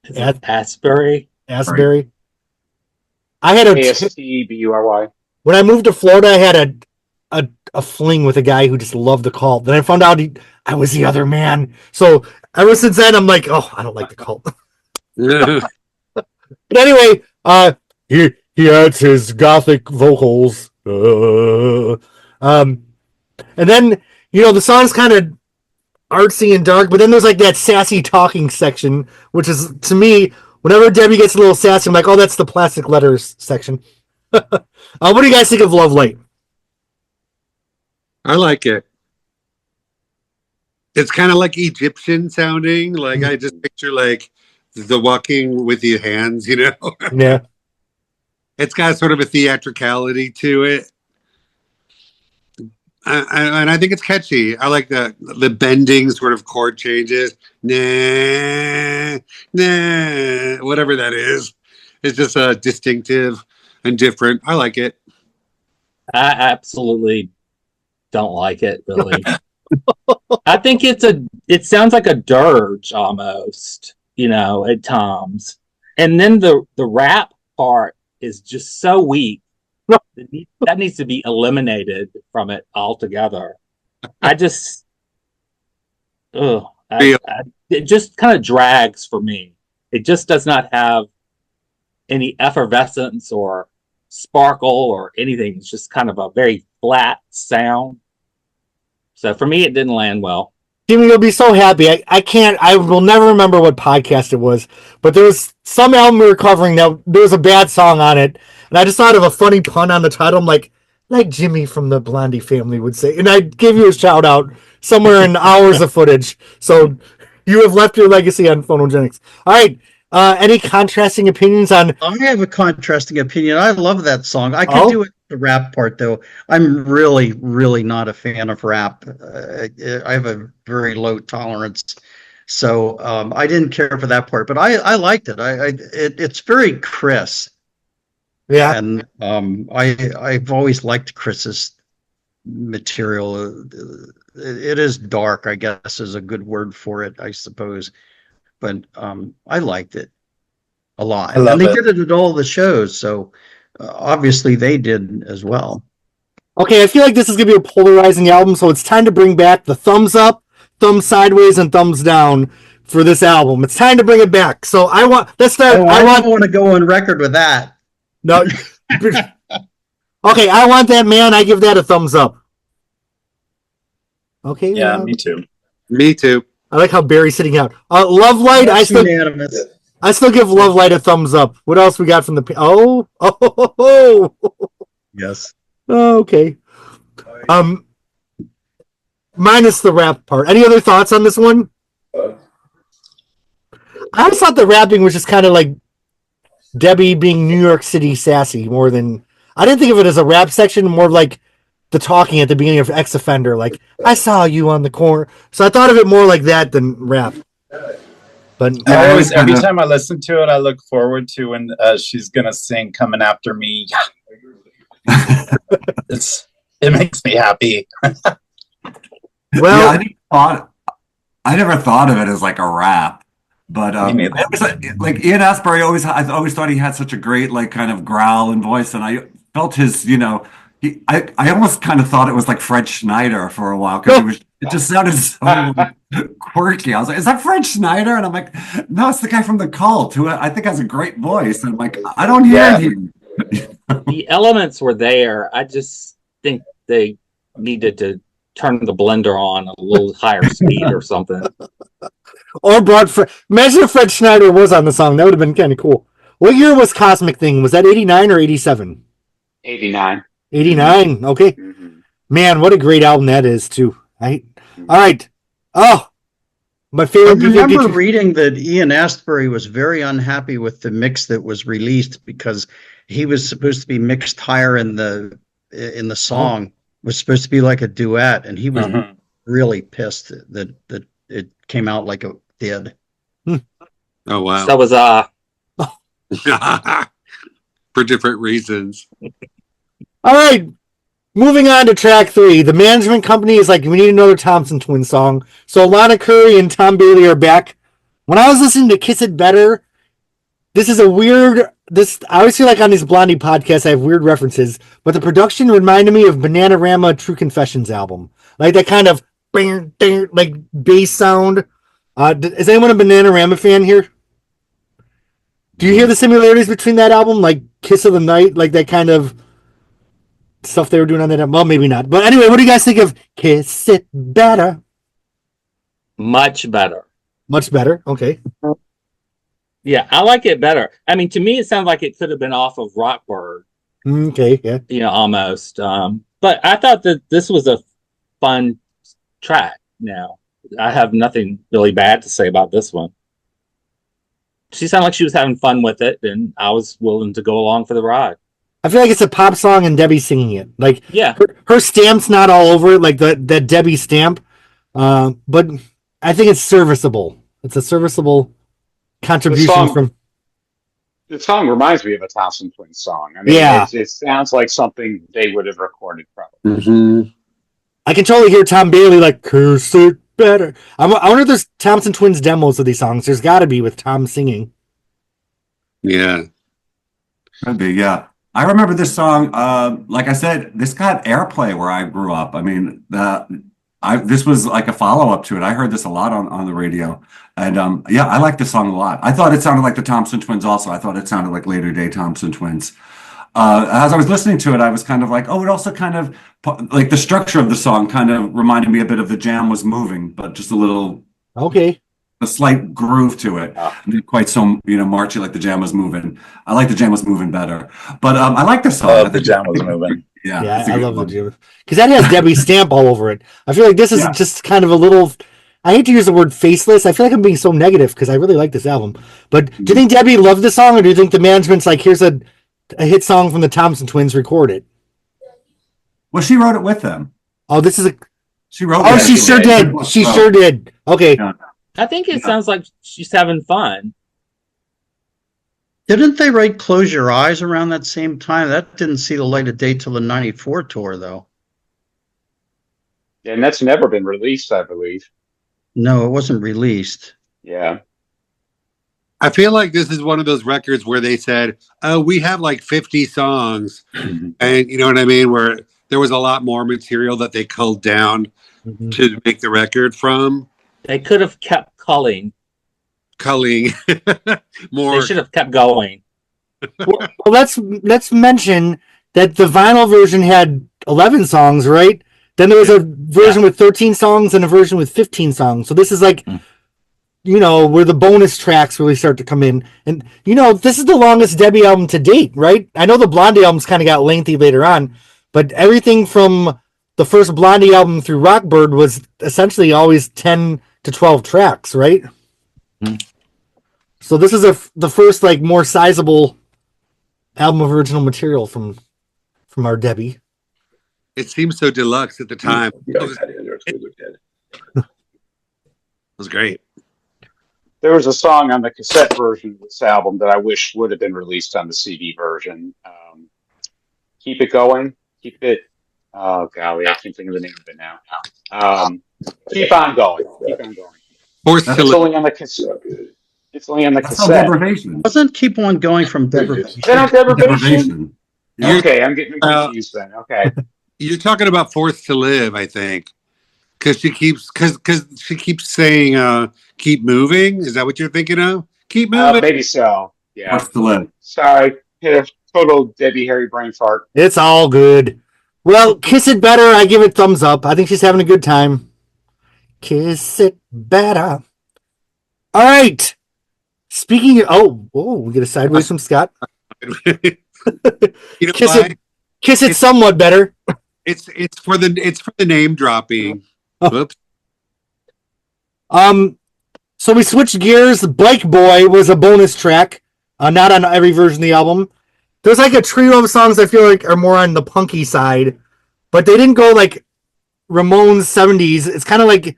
Is it Asbury? Asbury. I had ASTBURY. when I moved to Florida, I had a fling with a guy who just loved The Cult. Then I found out I was the other man. So ever since then, I'm like, oh, I don't like The Cult. But anyway, he adds his gothic vocals. And then, the song's kind of artsy and dark, but then there's like that sassy talking section, which is, to me, whenever Debbie gets a little sassy, I'm like, oh, that's the plastic letters section. What do you guys think of Love Light? I like it. It's kind of like Egyptian sounding. Like I just picture like the walking with your hands, Yeah. It's got sort of a theatricality to it. And I think it's catchy. I like the bending sort of chord changes. Nah, whatever that is. It's just distinctive and different. I like it. I absolutely don't like it, really. I think it sounds like a dirge almost, at times. And then the rap part is just so weak. That needs to be eliminated from it altogether. It just kind of drags for me. It just does not have any effervescence or sparkle or anything. It's just kind of a very flat sound. So for me, it didn't land well. Jimmy, you'll be so happy. I will never remember what podcast it was, but there was some album we were covering that there was a bad song on it. And I just thought of a funny pun on the title. I'm like Jimmy from the Blondie family would say. And I gave you a shout out somewhere in hours of footage. So you have left your legacy on Phonogenics. All right. Any contrasting opinions on? I have a contrasting opinion. I love that song. I could do it the rap part though. I'm really, really not a fan of rap. I have a very low tolerance, so I didn't care for that part. But I liked it. It's very Chris. Yeah, and I've always liked Chris's material. It is dark, I guess, is a good word for it, I suppose. But I liked it a lot, and they did it at all the shows. So obviously they did as well. Okay, I feel like this is gonna be a polarizing album, so it's time to bring back the thumbs up, thumbs sideways, and thumbs down for this album. It's time to bring it back. So let's start. I want to go on record with that. No. Okay, I Want That Man. I give that a thumbs up. Okay. Yeah, me too. Me too. I like how Barry's sitting out. Love Light. That's unanimous. I still give Love Light a thumbs up. What else we got from the? Oh. Yes. Oh, okay. Minus the rap part. Any other thoughts on this one? I always thought the rapping was just kind of like Debbie being New York City sassy more than. I didn't think of it as a rap section, more like the talking at the beginning of Ex Offender, like I saw you on the corner. So I thought of it more like that than rap. But I always, every time I listen to it, I look forward to when she's gonna sing "Coming After Me." It makes me happy. well, I never thought of it as like a rap, but like Ian Astbury I always thought he had such a great like kind of growl and voice, and I felt his, I almost kind of thought it was like Fred Schneider for a while because it just sounded so quirky. I was like, is that Fred Schneider? And I'm like, no, it's the guy from The Cult who I think has a great voice. And I'm like, I don't hear him. The elements were there. I just think they needed to turn the blender on a little higher speed or something. Or imagine if Fred Schneider was on the song. That would have been kind of cool. What year was Cosmic Thing? Was that 89 or 87? 89. 89. Okay. Mm-hmm. Man, what a great album that is, too. All right. Oh, my favorite. I remember reading that Ian Astbury was very unhappy with the mix that was released because he was supposed to be mixed higher in the song. It was supposed to be like a duet, and he was really pissed that it came out like it did. Oh wow! So was for different reasons. All right. Moving on to track 3. The management company is like, we need another Thompson Twins song. So Lana Curry and Tom Bailey are back. When I was listening to Kiss It Better, this is a weird... I always feel like on these Blondie podcasts I have weird references, but the production reminded me of Bananarama True Confessions album. Like that kind of like bass sound. Is anyone a Bananarama fan here? Do you hear the similarities between that album? Like Kiss of the Night? Like that kind of... stuff they were doing on that album. Well, maybe not. But anyway, what do you guys think of Kiss It Better? much better. Much better. Okay. Yeah, I like it better. I mean, to me, it sounds like it could have been off of Rockbird. Okay, yeah. Almost. But I thought that this was a fun track. Now, I have nothing really bad to say about this one. She sounded like she was having fun with it, and I was willing to go along for the ride. I feel like it's a pop song and Debbie singing it. Like, yeah, her stamp's not all over it, like that Debbie stamp. But I think it's serviceable. It's a serviceable contribution from. The song reminds me of a Thompson Twins song. I mean, it sounds like something they would have recorded probably. Mm-hmm. I can totally hear Tom Bailey like, "Curse it better." I wonder if there's Thompson Twins demos of these songs. There's got to be with Tom singing. Yeah. Could be, yeah. I remember this song. Like I said, this got airplay where I grew up. I mean, this was like a follow-up to it. I heard this a lot on the radio. And yeah, I like this song a lot. I thought it sounded like the Thompson Twins also. I thought it sounded like later day Thompson Twins. As I was listening to it, I was kind of like, oh, it also kind of, like the structure of the song kind of reminded me a bit of The Jam Was Moving, but just a little, a slight groove to it. Not quite so, marchy like The Jam Was Moving. I like The Jam Was Moving better. But I like this song. The Jam Was Moving. Yeah, I love The Jam. Because that has Debbie's stamp all over it. I feel like this is just kind of a little... I hate to use the word faceless. I feel like I'm being so negative because I really like this album. But do you think Debbie loved the song, or do you think the management's like, here's a hit song from the Thompson Twins, record it? Well, she wrote it with them. Oh, this is a... She wrote it. Oh, she sure did. She sure did. Okay. Yeah. I think it sounds like she's having fun. Didn't they write Close Your Eyes around that same time? That didn't see the light of day till the 94 tour, though. And that's never been released, I believe. No, it wasn't released. Yeah. I feel like this is one of those records where they said, oh, we have like 50 songs. And you know what I mean? Where there was a lot more material that they culled down to make the record from. They could have kept culling more. They should have kept going. Well, let's mention that the vinyl version had 11 songs, right? Then there was a version with 13 songs and a version with 15 songs. So this is like, where the bonus tracks really start to come in. And, this is the longest Debbie album to date, right? I know the Blondie albums kind of got lengthy later on, but everything from the first Blondie album through Rockbird was essentially always 10 to 12 tracks, right? So this is the first like more sizable album of original material from our Debbie. It seems so deluxe at the time. It was great. There was a song on the cassette version of this album that I wish would have been released on the CD version. Keep It Going. Keep It. Oh, golly, I can't think of the name of it now. Keep On Going. Keep On Going. It's only on the cassette. It's only on the cassette. Wasn't Keep On Going from Deprivation? Is that on Deprivation? Okay, I'm getting confused then. Okay. You're talking about Forced to Live, I think. Because she keeps saying keep moving. Is that what you're thinking of? Keep moving. Maybe so. Yeah. Forced to Live. Sorry. Hit a total Debbie Harry brain fart. It's all good. Well, Kiss It Better, I give it thumbs up. I think she's having a good time. Kiss It Better. All right. Speaking of, we get a sideways from Scott. Kiss it somewhat better. It's for the name dropping. Whoops. So we switched gears. Bike Boy was a bonus track, not on every version of the album. There's like a trio of songs I feel like are more on the punky side, but they didn't go like Ramones 70s. It's kind of like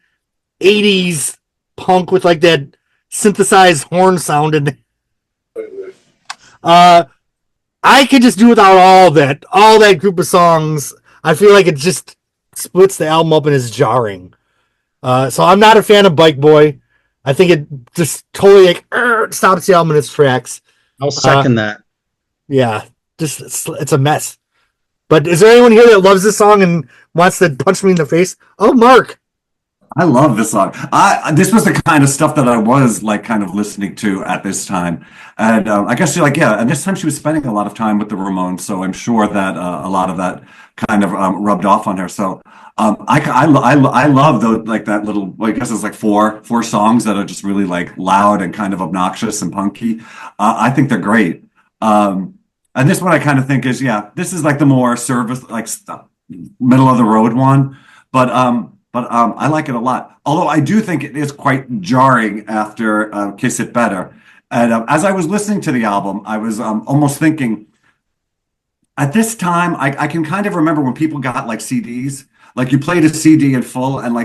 80s punk with like that synthesized horn sound. And I could just do without all that group of songs. I feel like it just splits the album up and is jarring. So I'm not a fan of Bike Boy. I think it just totally like stops the album in its tracks. I'll second that. Yeah, just it's a mess. But is there anyone here that loves this song and wants to punch me in the face? Oh, Mark. I love this song. This was the kind of stuff that I was like kind of listening to at this time. And I guess and this time she was spending a lot of time with the Ramones. So I'm sure that a lot of that kind of rubbed off on her. So I love those, like that little, I guess it's like four songs that are just really like loud and kind of obnoxious and punky. I think they're great. And this one I kind of think is, this is like the more service, like middle of the road one. But I like it a lot. Although I do think it is quite jarring after Kiss It Better. And as I was listening to the album, I was almost thinking, at this time, I can kind of remember when people got like CDs. Like you played a CD in full and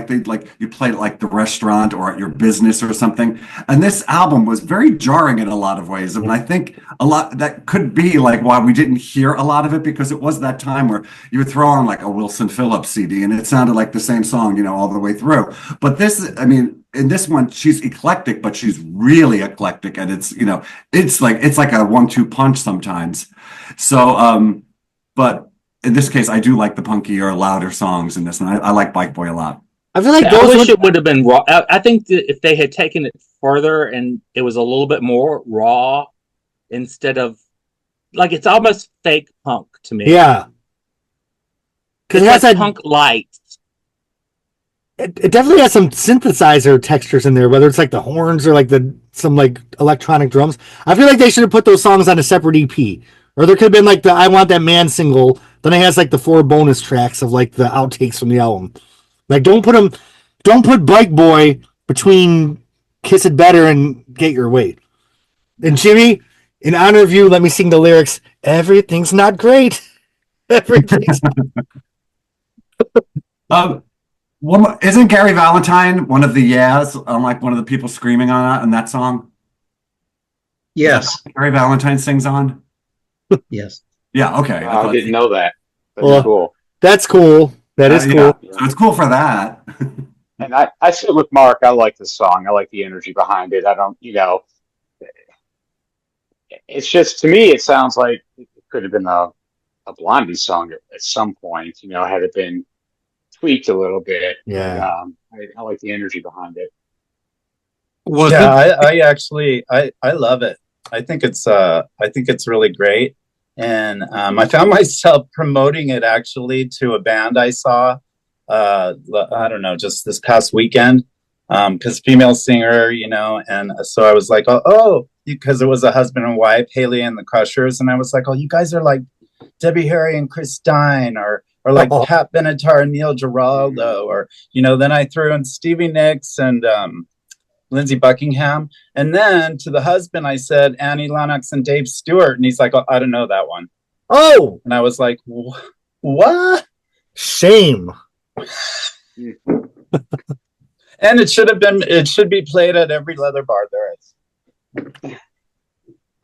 you played it like the restaurant or at your business or something. And this album was very jarring in a lot of ways. And I think a lot that could be like why we didn't hear a lot of it, because it was that time where you would throw on like a Wilson Phillips CD and it sounded like the same song, all the way through. But this, I mean, in this one, she's eclectic, but she's really eclectic. And it's, it's like a 1-2 punch sometimes. So, but in this case, I do like the punkier, louder songs in this, and I like Bike Boy a lot. I feel like I wish it would have been raw. I think that if they had taken it further and it was a little bit more raw instead of like it's almost fake punk to me. Yeah, because it has like that punk light. It definitely has some synthesizer textures in there, whether it's like the horns or like some like electronic drums. I feel like they should have put those songs on a separate EP. Or there could have been like the I Want That Man single. Then it has like the 4 bonus tracks of like the outtakes from the album. Like don't put Bike Boy between Kiss It Better and Get Your Way. And Jimmy, in honor of you, let me sing the lyrics. Everything's not great. Everything's isn't Gary Valentine one of the like one of the people screaming on that song? Yes. Gary Valentine sings on? Yes. Yeah, okay. I didn't know that. That's cool. That's cool. That is cool. Yeah. So it's cool for that. And I sit with Mark. I like this song. I like the energy behind it. I don't, it's just, to me, it sounds like it could have been a Blondie song at some point, had it been tweaked a little bit. Yeah. I like the energy behind it. I actually love it. I think it's really great. And I found myself promoting it actually to a band I saw I don't know, just this past weekend, because female singer, and so I was like, because it was a husband and wife, Haley and the Crushers, and I was like, oh, you guys are like Debbie Harry and Chris Stein, or like Pat Benatar and Neil Giraldo, or then I threw in Stevie Nicks and Lindsey Buckingham, and then to the husband I said Annie Lennox and Dave Stewart, and he's like, oh, I don't know that one. Oh, and I was like, what? Shame. And it should be played at every leather bar there is.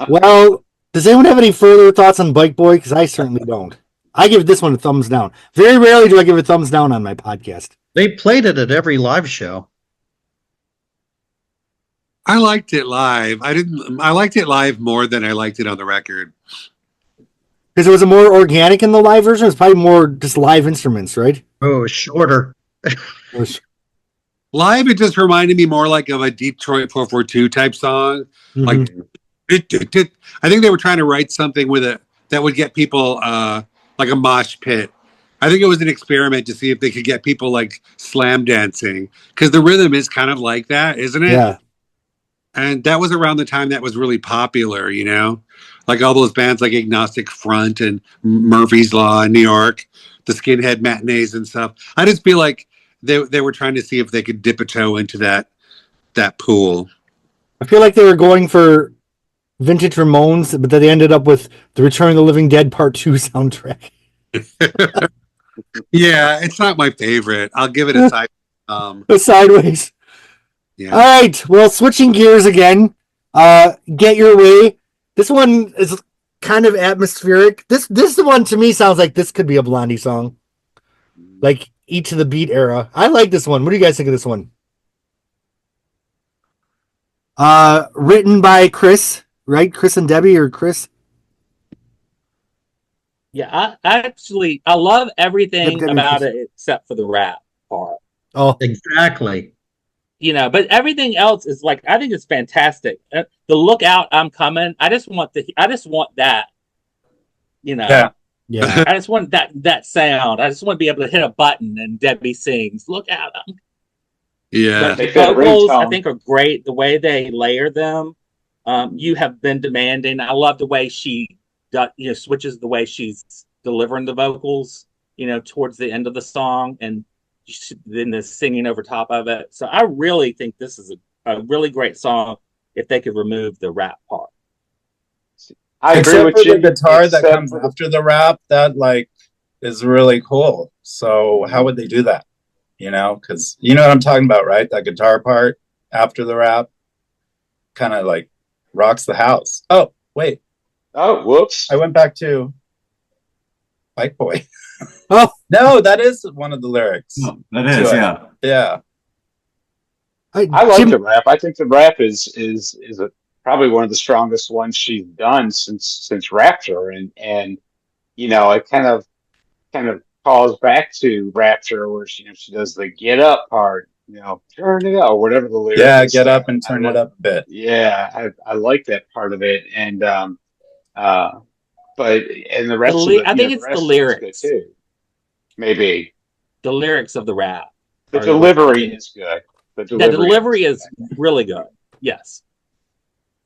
Well, does anyone have any further thoughts on Bike Boy? Because I certainly don't. I give this one a thumbs down. Very rarely do I give a thumbs down on my podcast. They played it at every live show. I liked it live. I liked it live more than I liked it on the record. Because it was more organic in the live version. It's probably more just live instruments, right? Oh, shorter. Live, it just reminded me more like of a Detroit 442 type song. Mm-hmm. Like, I think they were trying to write something with it that would get people like a mosh pit. I think it was an experiment to see if they could get people like slam dancing, because the rhythm is kind of like that, isn't it? Yeah. And that was around the time that was really popular, like all those bands like Agnostic Front and Murphy's Law in New York, the Skinhead Matinees and stuff. I just feel like they were trying to see if they could dip a toe into that pool. I feel like they were going for vintage Ramones, but then they ended up with the Return of the Living Dead Part 2 soundtrack. Yeah, it's not my favorite. I'll give it a side. Sideways. Yeah. All right. Well, switching gears again. Get Your Way. This one is kind of atmospheric. This one to me sounds like this could be a Blondie song. Like Eat to the Beat era. I like this one. What do you guys think of this one? Written by Chris, right? Chris and Debbie, or Chris? Yeah, I love everything Yep, about it except for the rap part. Oh, Exactly. But everything else is like, I think it's fantastic. The Look Out, I'm Coming. I just want that. Yeah. yeah. I just want that sound. I just want to be able to hit a button and Debbie sings "Look Out." Yeah. But the vocals, I think, are great. The way they layer them. You Have Been Demanding. I love the way she switches the way she's delivering the vocals. Towards the end of the song, and then the singing over top of it. So I really think this is a really great song if they could remove the rap part. I agree with you. The guitar that comes after the rap, that like is really cool. So how would they do that? Because you know what I'm talking about, right? That guitar part after the rap kind of like rocks the house. Oh, wait. Oh, whoops. I went back to Bike Boy. Oh, no, that is one of the lyrics. No, that is, yeah. Yeah. I like the rap. I think the rap is probably one of the strongest ones she's done since Rapture, and it kind of calls back to Rapture, where she does the get up part, turn it up, or whatever the lyrics. Yeah, get up and turn it up a bit. Yeah, I like that part of it, and but and the rest of it, I think it's the lyrics too. Maybe the lyrics of the rap. The delivery is good. The delivery is really good. Yes.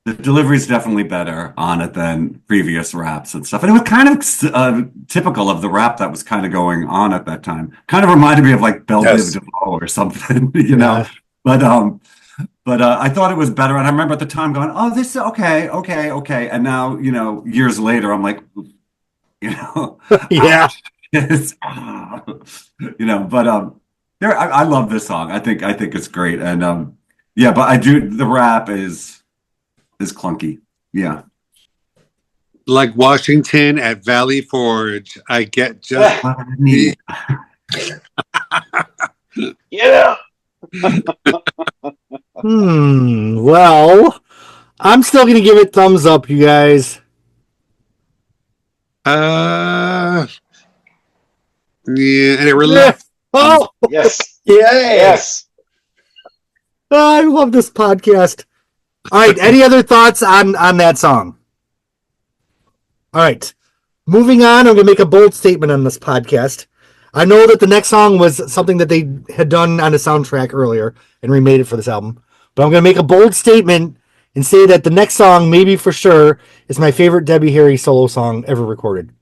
The delivery is definitely better on it than previous raps and stuff. And it was kind of typical of the rap that was kind of going on at that time. Kind of reminded me of like Belle Biv DeVoe or something, Yeah. But I thought it was better. And I remember at the time going, oh, this is okay. And now, years later, I'm like, yeah. Yes. But I love this song. I think it's great. And but the rap is clunky. Yeah. Like Washington at Valley Forge, I get just what I need. Yeah. Well, I'm still gonna give it thumbs up, you guys. Yeah, and it really Oh, Yes. Yes. I love this podcast. All right. Any other thoughts on that song? All right. Moving on, I'm going to make a bold statement on this podcast. I know that the next song was something that they had done on a soundtrack earlier and remade it for this album. But I'm going to make a bold statement and say that the next song, Maybe for Sure, is my favorite Debbie Harry solo song ever recorded.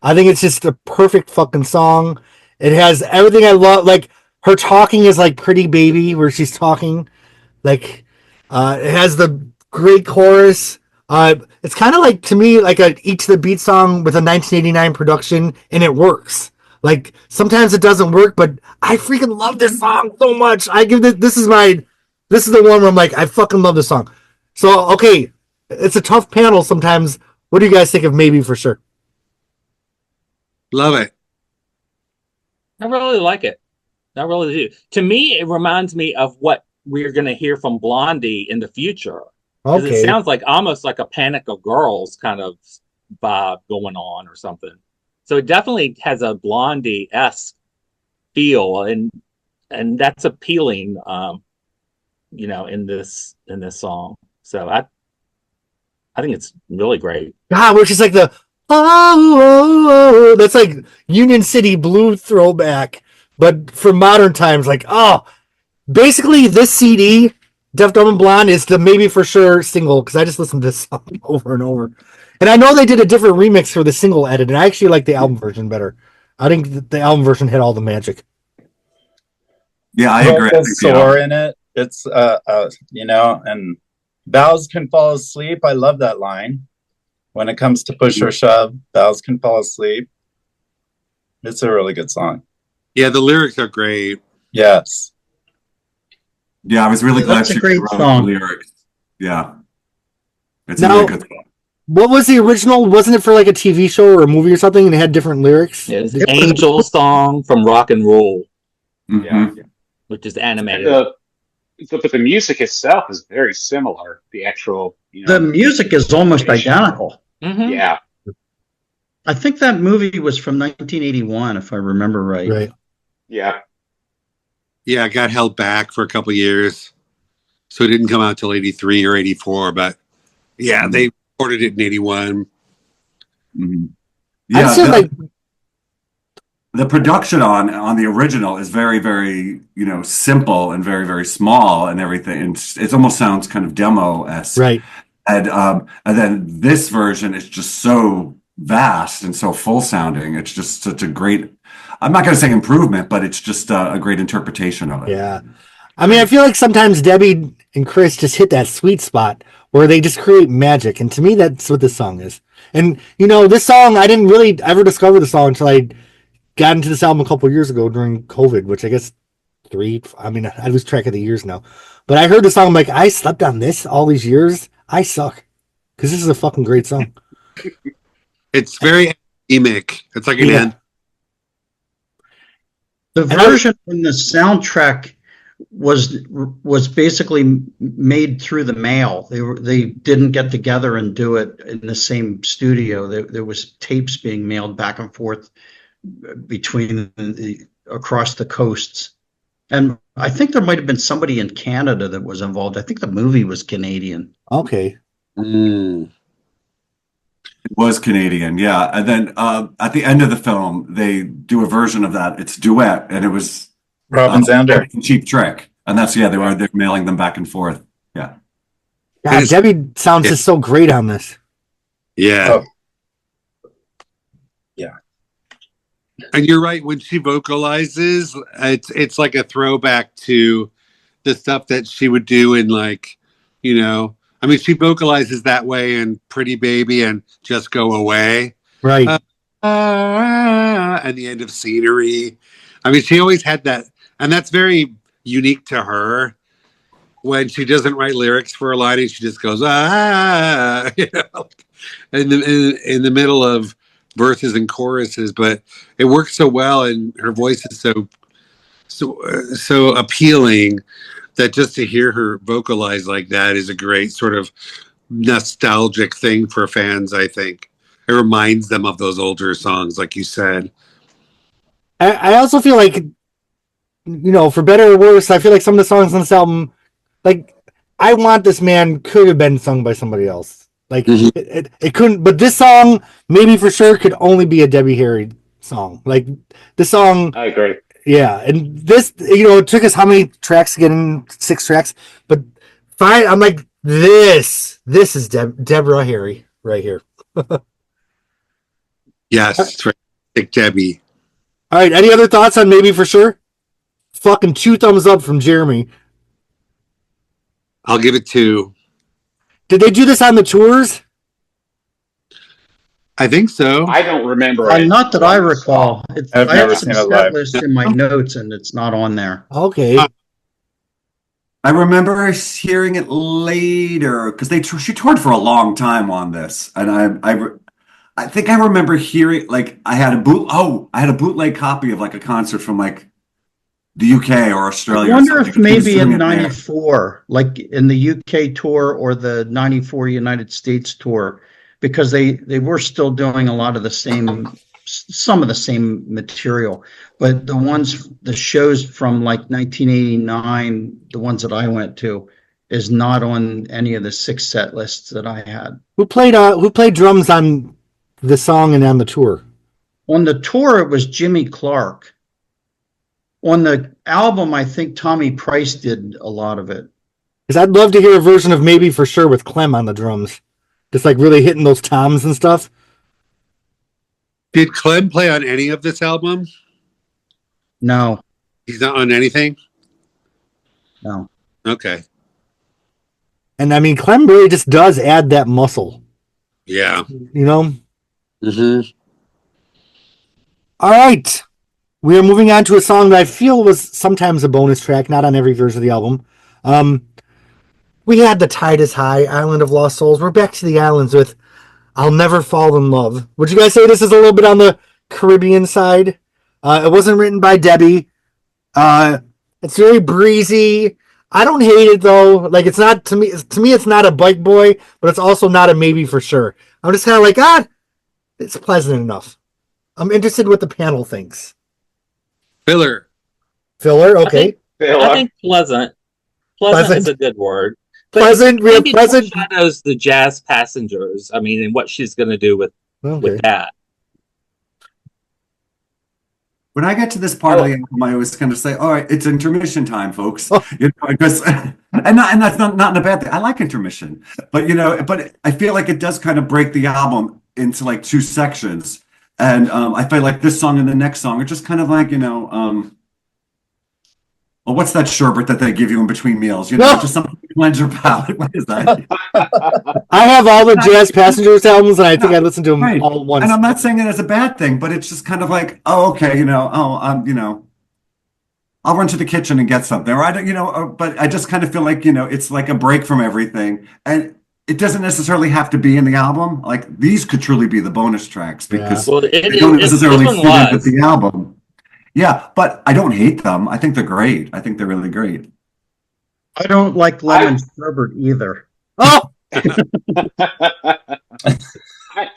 I think it's just a perfect fucking song. It has everything I love. Like, her talking is like Pretty Baby, where she's talking. Like, it has the great chorus. It's kind of like, to me, like a Eat to the Beat song with a 1989 production, and it works. Like, sometimes it doesn't work, but I freaking love this song so much. I give this is the one where I'm like, I fucking love this song. So, okay, it's a tough panel sometimes. What do you guys think of Maybe for Sure? Love it. I really like it. I really do. To me, it reminds me of what we're going to hear from Blondie in the future. Because Okay. it sounds like almost like a Panic of Girls kind of vibe going on or something. So it definitely has a Blondie-esque feel, and that's appealing, in this song. So I think it's really great. God, which is like the oh, that's like Union City Blue throwback, but for modern times. Like, basically this CD, Deaf Dumb and Blonde, is the Maybe for Sure single, because I just listened to this song over and over. And I know they did a different remix for the single edit, and I actually like the album version better. I think the album version had all the magic. Yeah, I agree. Vocals soar in it. It's and Vows Can Fall Asleep. I love that line. When it comes to push or shove, Vows Can Fall Asleep. It's a really good song. Yeah, the lyrics are great. Yes. Yeah, I was really glad That's a she great wrote song. the lyrics. Yeah. It's Now- a really good song. What was the original? Wasn't it for like a TV show or a movie or something, and it had different lyrics? It was Angel song from Rock and Roll, Mhm. which is animated. But the music itself is very similar. The actual, The music is almost identical. Mhm. yeah, I think that movie was from 1981, if I remember right. Right. yeah. Yeah, it got held back for a couple of years. So it didn't come out till 83 or 84. But yeah, they recorded it in 81. Mhm. I Yeah, feel like the production on the original is very, very, simple and very, very small and everything. And it almost sounds kind of demo-esque. right. And then this version is just so vast and so full sounding. It's just such a great, I'm not going to say improvement, but it's just a great interpretation of it. Yeah. I mean, I feel like sometimes Debbie and Chris just hit that sweet spot where they just create magic. And to me, that's what this song is. And, this song, I didn't really ever discover the song until I got into this album a couple years ago during COVID, which I guess I lose track of the years now. But I heard the song, I'm like, I slept on this all these years. I suck. Because this is a fucking great song. It's very anemic. It's like an Yeah. end. The version in the soundtrack was basically made through the mail. They didn't get together and do it in the same studio. There was tapes being mailed back and forth between across the coasts. And I think there might have been somebody in Canada that was involved. I think the movie was Canadian. Okay. Mm. It was Canadian, yeah. And then at the end of the film, they do a version of that. It's duet, and it was Robin Zander. Cheap Trick. And they're mailing them back and forth. Yeah. God, Debbie sounds just so great on this. Yeah. Oh. Yeah. And you're right. When she vocalizes, it's like a throwback to the stuff that she would do in she vocalizes that way in Pretty Baby and Just Go Away. Right. And the end of Scenery. I mean, she always had that. And that's very unique to her. When she doesn't write lyrics for a line and she just goes, in the middle of verses and choruses, but it works so well, and her voice is so appealing that just to hear her vocalize like that is a great sort of nostalgic thing for fans. I think it reminds them of those older songs, like you said. I also feel like, for better or worse, I feel like some of the songs on this album, like, I Want This Man could have been sung by somebody else. Like, it couldn't, but this song, Maybe for Sure, could only be a Debbie Harry song. Like the song, I agree. yeah. And this, it took us how many tracks to get in? 6 tracks, but fine. I'm like, this is Deborah Harry right here. Yes, it's right. Big Debbie. All right. Any other thoughts on Maybe for Sure? Fucking 2 thumbs up from Jeremy. I'll give it 2. Did they do this on the tours? I think so. I don't remember it. Not that I recall. I've I never have some seen it set live. list in my notes, and it's not on there. Okay. I remember hearing it later because she toured for a long time on this, and I think I remember hearing like I had a bootleg copy of like a concert from like the UK or Australia. I wonder or if something. maybe Doing in it there. '94, like in the UK tour or the '94 United States tour, because they were still doing a lot of the same, some of the same material, but the shows from like 1989, the ones that I went to, is not on any of the 6 set lists that I had. Who played drums on the song and on the tour? On the tour, it was Jimmy Clark. On the album, I think Tommy Price did a lot of it. Because I'd love to hear a version of Maybe for Sure with Clem on the drums. Just like really hitting those toms and stuff. Did Clem play on any of this album? No, He's not on anything? no. Okay. And I mean, Clem really just does add that muscle. Yeah. Mm-hmm. All right. We are moving on to a song that I feel was sometimes a bonus track, not on every version of the album. We had The Tide is High, Island of Lost Souls. We're back to the islands with I'll Never Fall in Love. Would you guys say this is a little bit on the Caribbean side? It wasn't written by Debbie. It's very breezy. I don't hate it though. Like it's not to me it's not a bike boy, but it's also not a Maybe for Sure. I'm just kind of like, it's pleasant enough. I'm interested in what the panel thinks. Filler. Filler, okay. I think pleasant. Pleasant is a good word. But Pleasant, real maybe pleasant. shadows the Jazz Passengers. I mean, and what she's going to do with that. When I get to this part of the album, I always kind of say, "All right, it's intermission time, folks." Because and that's not a bad thing. I like intermission, but but I feel like it does kind of break the album into like 2 sections, and I feel like this song and the next song are just kind of like well, what's that sherbet that they give you in between meals? Just something to cleanse your palate. What is that? I have all the Jazz Passengers albums, and I think I listened to them all at once. And I'm not saying it as a bad thing, but it's just kind of like, oh, okay, I'll run to the kitchen and get something, or I don't, but I just kind of feel like it's like a break from everything, and it doesn't necessarily have to be in the album. Like these could truly be the bonus tracks because they don't necessarily fit in with the album. Yeah, but I don't hate them. I think they're great. I think they're really great. I don't like lemon sherbet either. Oh,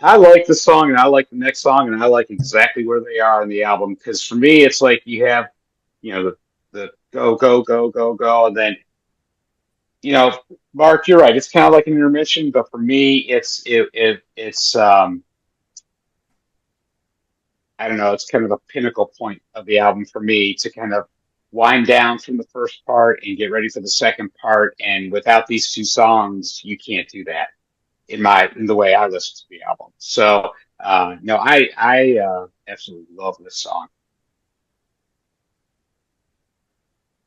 I like the song, and I like the next song, and I like exactly where they are in the album. Because for me, it's like you have, the go go go go go, and then, Mark, you're right. It's kind of like an intermission, but for me, it's I don't know. It's kind of a pinnacle point of the album for me to kind of wind down from the first part and get ready for the second part. And without these 2 songs, you can't do that in the way I listen to the album. So, no, I absolutely love this song.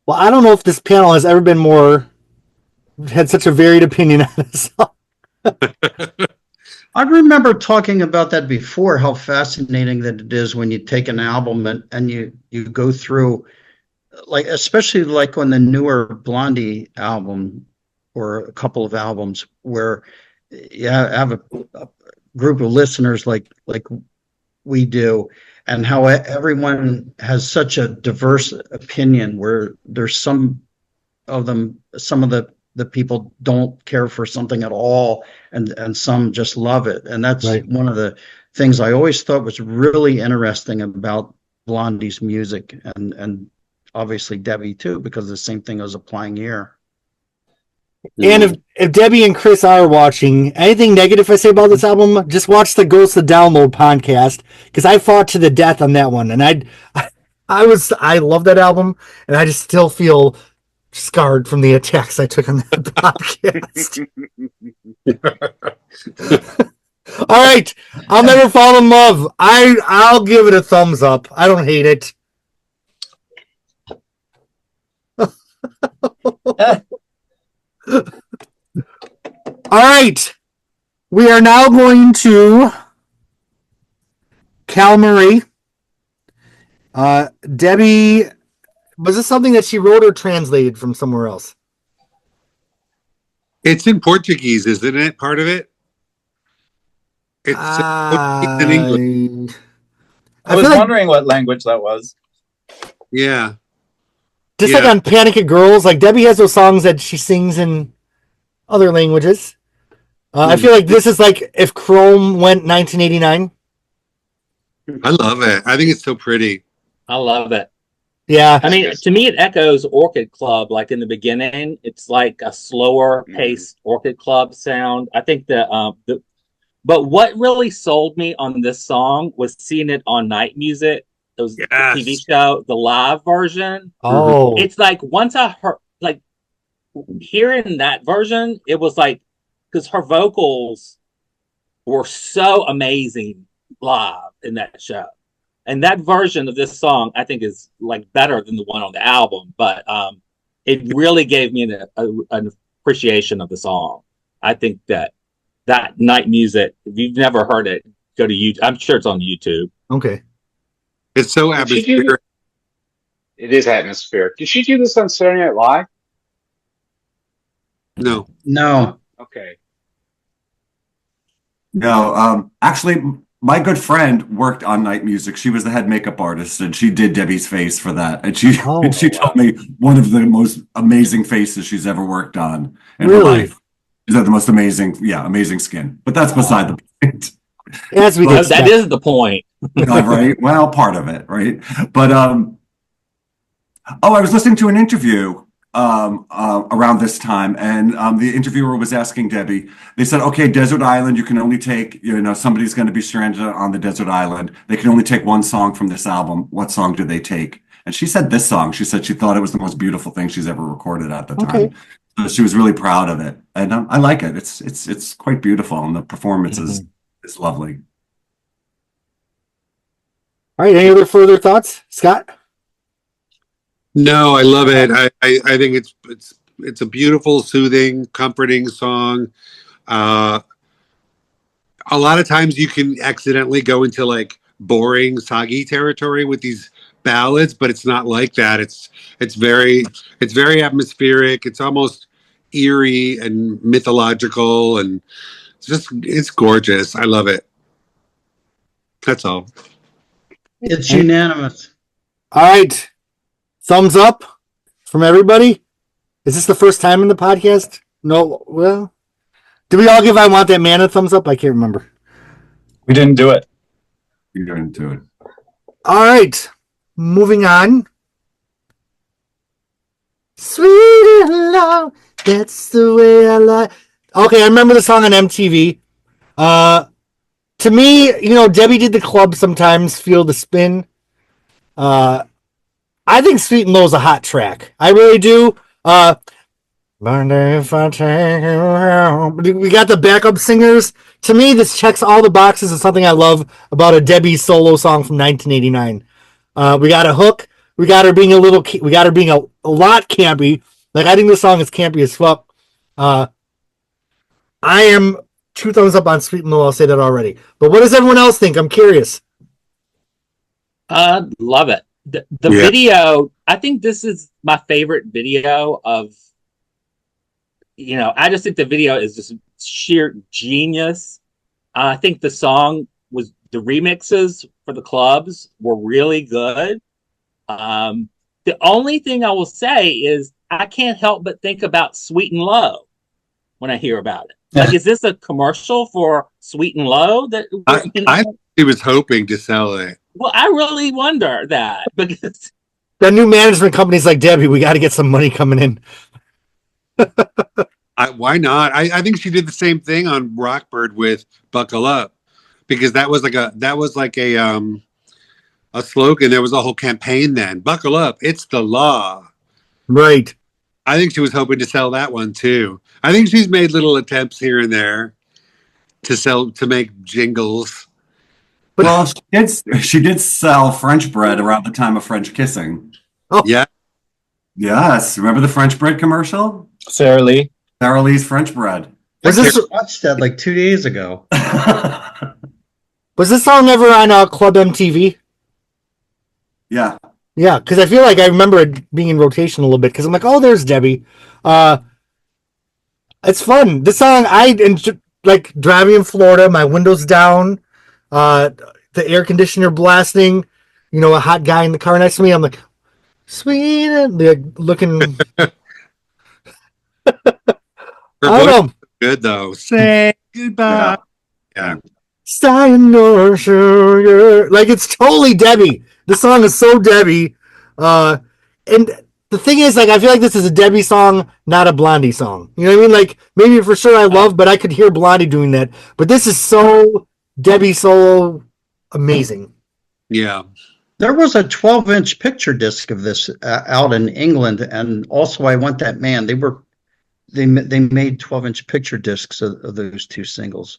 well, I don't know if this panel has ever been had such a varied opinion on this song. I remember talking about that before, how fascinating that it is when you take an album and you go through, like, especially like on the newer Blondie album or a couple of albums where you have a group of listeners like we do, and how everyone has such a diverse opinion where there's some of the people don't care for something at all, and some just love it. And that's one of the things I always thought was really interesting about Blondie's music, and obviously Debbie too, because the same thing was applying here. And if Debbie and Chris are watching, anything negative I say about this album, just watch the Ghost of Download podcast, because I fought to the death on that one, and I love that album, and I just still feel scarred from the attacks I took on that podcast. All right, I'll never fall in love. I'll give it a thumbs up. I don't hate it. All right, we are now going to Cal Marie. Debbie, was this something that she wrote or translated from somewhere else? It's in Portuguese, isn't it? Part of it. It's in English. I was wondering what language that was. Yeah. Just like on Panic at Girls, like Debbie has those songs that she sings in other languages. I feel like this is like if Chrome went 1989. I love it. I think it's so pretty. I love it. Yeah. I mean, to me, it echoes Orchid Club. Like in the beginning, it's like a slower paced Orchid Club sound. I think but what really sold me on this song was seeing it on Night Music. It was the TV show, the live version. Oh, it's like once I heard, like hearing that version, it was like, because her vocals were so amazing live in that show. And that version of this song, I think, is like better than the one on the album. But it really gave me an appreciation of the song. I think that Night Music, if you've never heard it, go to YouTube. I'm sure it's on YouTube. Okay. It's so atmospheric. It is atmospheric. Did she do this on Saturday Night Live? No. Okay. No, actually, my good friend worked on Night Music. She was the head makeup artist, and she did Debbie's face for that. And she told me one of the most amazing faces she's ever worked on in her life. Is that the most amazing? Yeah, amazing skin. But that's beside the point. That is the point. Right? Well, part of it, right? But I was listening to an interview around this time, and the interviewer was asking Debbie. They said, "Okay, desert island. You can only take, somebody's going to be stranded on the desert island. They can only take one song from this album. What song do they take?" And she said this song. She said she thought it was the most beautiful thing she's ever recorded at the time. So she was really proud of it, and I like it. It's quite beautiful, and the performance is lovely. All right. Any other further thoughts, Scott? No, I love it. I think it's a beautiful, soothing, comforting song. A lot of times you can accidentally go into like boring, soggy territory with these ballads, but it's not like that. It's very atmospheric. It's almost eerie and mythological, and it's gorgeous. I love it. That's all. It's unanimous. All right. Thumbs up from everybody. Is this the first time in the podcast? No. Well, did we all give I Want That Man a thumbs up? I can't remember. We didn't do it. We didn't do it. All right. Moving on. Sweet and low. That's the way I like. Okay, I remember the song on MTV. To me, Debbie did the club sometimes, Feel the Spin. I think Sweet and Low is a hot track. I really do. But if I take you out. We got the backup singers. To me, this checks all the boxes of something I love about a Debbie solo song from 1989. We got a hook. We got her being a lot campy. Like, I think this song is campy as fuck. I am 2 thumbs up on Sweet and Low. I'll say that already. But what does everyone else think? I'm curious. Love it. The video, I think this is my favorite video of, I just think the video is just sheer genius. I think the remixes for the clubs were really good. The only thing I will say is I can't help but think about Sweet and Low when I hear about it. Like, is this a commercial for Sweet and Low? I was hoping to sell it. Well, I really wonder that, because the new management companies like Debbie, we got to get some money coming in. Why not? I think she did the same thing on Rockbird with "Buckle Up," because that was like a slogan. There was a whole campaign then. Buckle up, it's the law. Right. I think she was hoping to sell that one too. I think she's made little attempts here and there to make jingles. But Well, she did sell French bread around the time of French kissing. oh, Yeah. Yes, remember the French bread commercial? Sarah Lee. Sarah Lee's French bread. was I this just watched that like 2 days ago. was this song ever on Club MTV? Yeah. Yeah, because I feel like I remember it being in rotation a little bit. Because I'm like, oh, there's Debbie. It's fun. This song I enjoy, like driving in Florida, my windows down, the air conditioner blasting. You know, a hot guy in the car next to me. I'm like, sweet, and like looking. Her I voice don't is know. good though. Say goodbye. Yeah. Sayonara, sugar. Like it's totally Debbie. The song is so Debbie. And the thing is, like, I feel like this is a Debbie song, not a Blondie song. You know what I mean? Like, maybe for sure I love, but I could hear Blondie doing that. But this is so Debbie, so amazing. Yeah. There was a 12-inch picture disc of this out in England, and also I Want That Man. They made 12-inch picture discs of those two singles.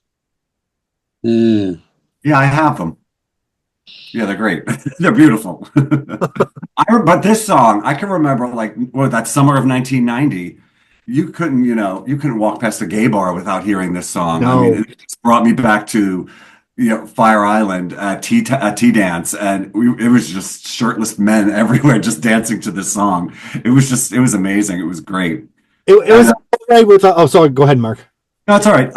Mm. Yeah, I have them. Yeah, they're great. They're beautiful. But this song, I can remember like that summer of 1990. You couldn't walk past a gay bar without hearing this song. No. I mean, it just brought me back to Fire Island at tea dance, and it was just shirtless men everywhere just dancing to this song. It was amazing. It was great. It was right with. Oh, sorry. Go ahead, Mark. No, it's all right.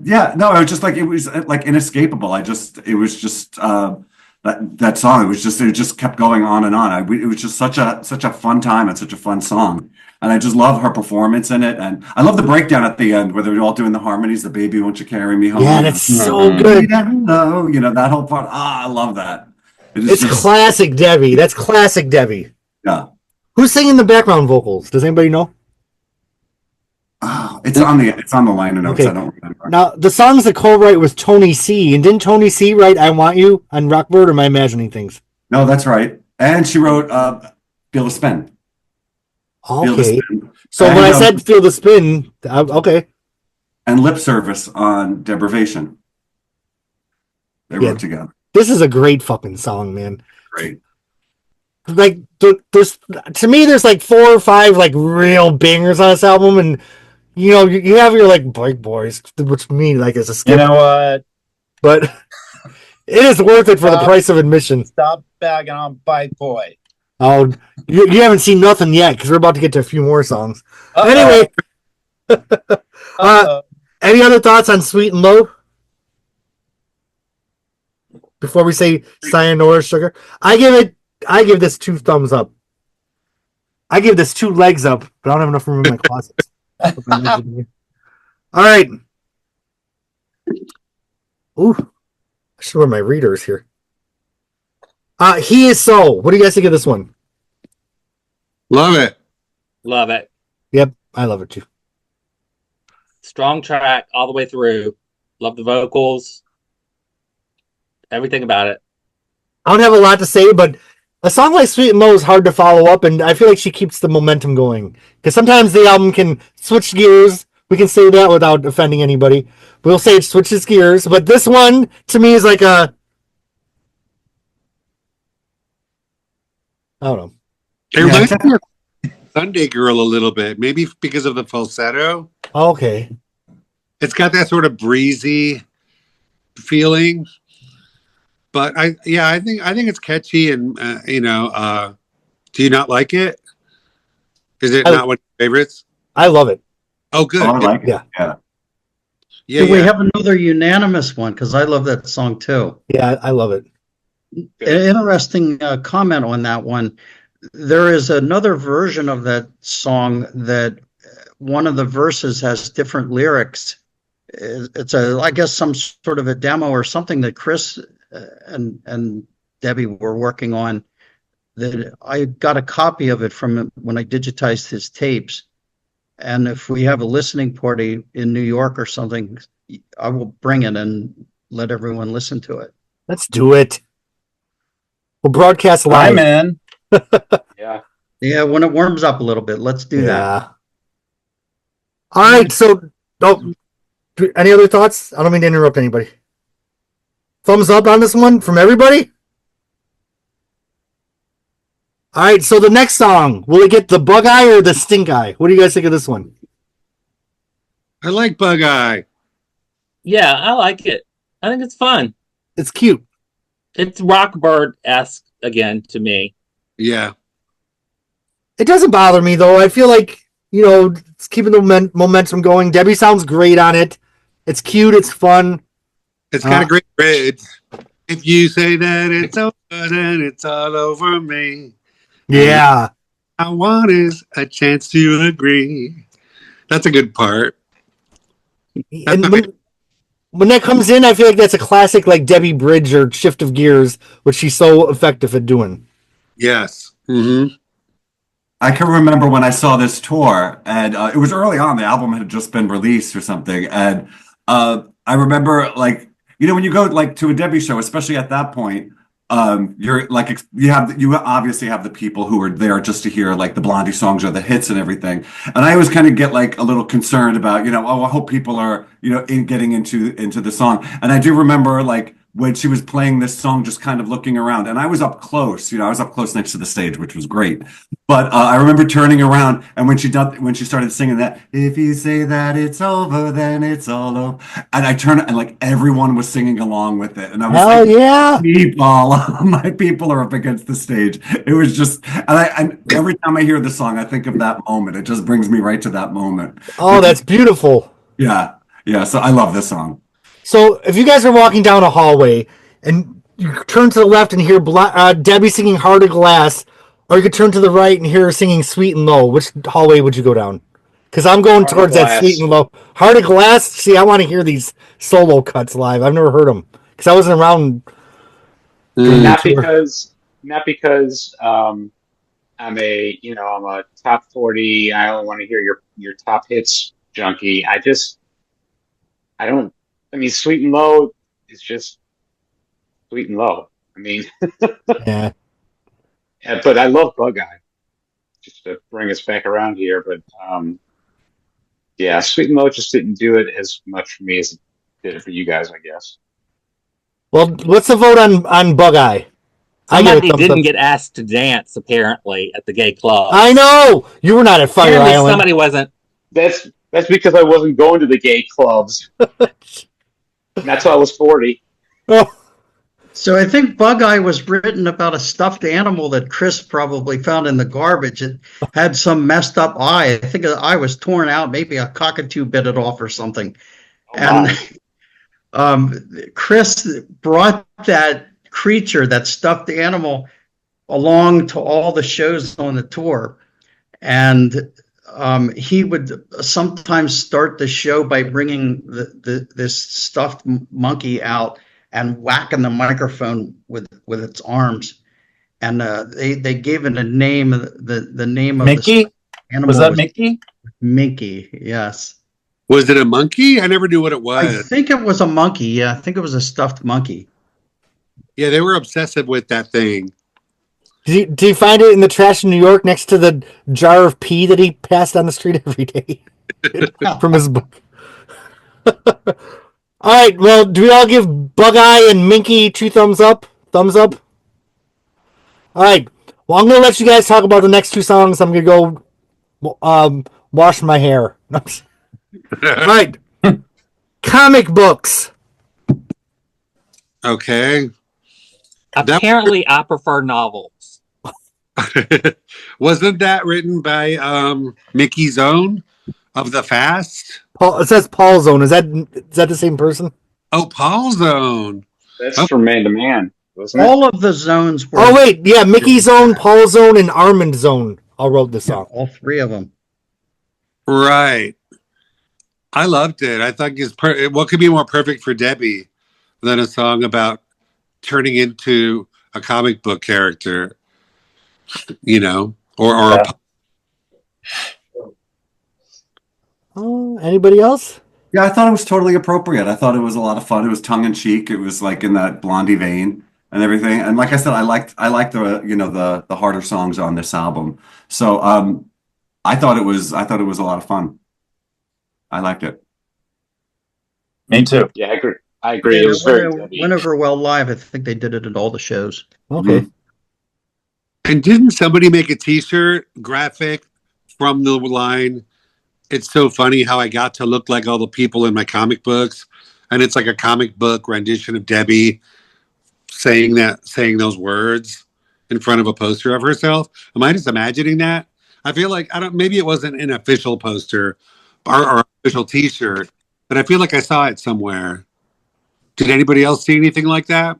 Yeah, no, it was just like it was like inescapable. It was just that song. It just kept going on and on. It was just such a fun time and such a fun song. And I just love her performance in it. And I love the breakdown at the end where they're all doing the harmonies. The baby, won't you carry me home? Yeah, that's so good. No, that whole part. I love that. It's classic Debbie. That's classic Debbie. Yeah. Who's singing the background vocals? Does anybody know? Oh, it's on the liner notes. Okay. I don't remember. Now, the song's a co-write with Tony C. And didn't Tony C. write I Want You on Rockbird, or am I imagining things? No, that's right. And she wrote Feel the Spin. Feel the Okay. Spin. So when I said Feel the Spin, okay. And Lip Service on Deprivation. They wrote together. This is a great fucking song, man. Great. Like, there's like 4 or 5 like real bangers on this album, and you have your like Bike Boys, which me like as a skip. You know what? But it is worth it for the price of admission. Stop bagging on Bike Boy. Oh, you haven't seen nothing yet because we're about to get to a few more songs. Uh-oh. Anyway, Uh-oh. any other thoughts on Sweet and Low? Before we say Sayonara, sugar, I give this 2 thumbs up. I give this 2 legs up, but I don't have enough room in my closet. All right. Ooh, I should wear my readers here. He Is So. What do you guys think of this one? Love it. Love it. Yep, I love it too. Strong track all the way through. Love the vocals. Everything about it. I don't have a lot to say, but a song like Sweet and Low is hard to follow up, and I feel like she keeps the momentum going. Because sometimes the album can switch gears. We can say that without offending anybody. We'll say it switches gears, but this one, to me, is like a... I don't know. It reminds me of Sunday Girl a little bit, maybe because of the falsetto. Okay. It's got that sort of breezy feeling. But I think it's catchy, and do you not like it? Is it not one of your favorites? I love it. Oh, good. Oh, I like it. Yeah. Yeah, Do we have another unanimous one? Because I love that song too. Yeah, I love it. An interesting comment on that one. There is another version of that song that one of the verses has different lyrics. It's I guess some sort of a demo or something that Chris and Debbie were working on. That I got a copy of it from when I digitized his tapes, And if we have a listening party in New York or something, I will bring it and let everyone listen to it. Let's do it. We'll broadcast I'm live. in. Yeah. Yeah, when it warms up a little bit, let's do that. Yeah. All right. So, any other thoughts? I don't mean to interrupt anybody. Thumbs up on this one from everybody? All right. So the next song, will it get the bug eye or the stink eye? What do you guys think of this one? I like Bug Eye. Yeah, I like it. I think it's fun. It's cute. It's Rockbird-esque again to me. Yeah. It doesn't bother me though. I feel like, it's keeping the momentum going. Debbie sounds great on it. It's cute. It's fun. It's got a great bridge. If you say that it's over, then it's all over me. Yeah. I want is a chance to agree. That's a good part. And when that comes in, I feel like that's a classic like Debbie Bridge or Shift of Gears, which she's so effective at doing. Yes. Mm-hmm. I can remember when I saw this tour, and it was early on. The album had just been released or something, and I remember, like, when you go like to a Debbie show, especially at that point, you're like you obviously have the people who are there just to hear like the Blondie songs or the hits and everything, and I always kind of get like a little concerned about I hope people are getting into the song, and I do remember like when she was playing this song, just kind of looking around, and I was up close, I was up close next to the stage, which was great. But I remember turning around, and when she started singing that, if you say that it's over, then it's all over, and I turned, and like everyone was singing along with it, and I was Hell like, yeah! people, my people are up against the stage. It was just, and every time I hear the song, I think of that moment. It just brings me right to that moment. Oh, that's beautiful. Yeah. So I love this song. So if you guys are walking down a hallway and you turn to the left and hear Debbie singing Heart of Glass, or you could turn to the right and hear her singing Sweet and Low, which hallway would you go down? Because I'm going Heart of towards that Glass. Sweet and Low. Heart of Glass? See, I want to hear these solo cuts live. I've never heard them because I wasn't around. Not because I'm a top 40. I only want to hear your top hits junkie. I mean, Sweet and Low is just Sweet and Low. I mean, Yeah. but I love Bug Eye. Just to bring us back around here, but yeah, Sweet and Low just didn't do it as much for me as it did it for you guys, I guess. Well, what's the vote on Bug Eye? Somebody didn't get asked to dance, apparently, at the gay club. I know! You were not at Fire Apparently Island. somebody wasn't. That's because I wasn't going to the gay clubs. That's why I was 40. Oh, So I think Bug Eye was written about a stuffed animal that Chris probably found in the garbage. It had some messed up eye. I think the eye was torn out. Maybe a cockatoo bit it off or something. Oh, And Chris brought that creature, that stuffed animal, along to all the shows on the tour. And he would sometimes start the show by bringing this stuffed monkey out and whacking the microphone with its arms. And they gave it a name. The name of Mickey? the animal Was that Mickey? Mickey, yes. Was it a monkey? I never knew what it I was. think it was a monkey. Yeah, I think it was a stuffed monkey. Yeah, they were obsessive with that thing. Did you find it in the trash in New York next to the jar of pee that he passed on the street every day from his book? All right. Well, do we all give Bug Eye and Minky 2 thumbs up? Thumbs up. All right. Well, I'm gonna let you guys talk about the next 2 songs. I'm gonna go wash my hair. All right. Comic books. Okay. Apparently, I prefer novels. Wasn't that written by Mickey Zone of The Fast? It says Paul Zone. Is that the same person? Oh, Paul Zone. that's from Man to Man, wasn't it? All of the zones were. Oh wait, yeah, Mickey Zone, Paul Zone, and Armand Zone all wrote this song. All 3 of them. Right. I loved it. I thought what could be more perfect for Debbie than a song about turning into a comic book character, or Yeah. Oh, anybody else? Yeah, I thought it was totally appropriate. I thought it was a lot of fun. It was tongue in cheek. It was like in that Blondie vein and everything. And like I said, I liked the harder songs on this album. So I thought it was a lot of fun. I liked it. Me too. Yeah, I agree. I agree. Yeah, It was very Debbie. went over well live. I think they did it at all the shows. Okay. Mhm. And didn't somebody make a T-shirt graphic from the line? It's so funny how I got to look like all the people in my comic books, and it's like a comic book rendition of Debbie saying those words in front of a poster of herself. Am I just imagining that? I feel like I don't. Maybe it wasn't an official poster or official T-shirt, but I feel like I saw it somewhere. Did anybody else see anything like that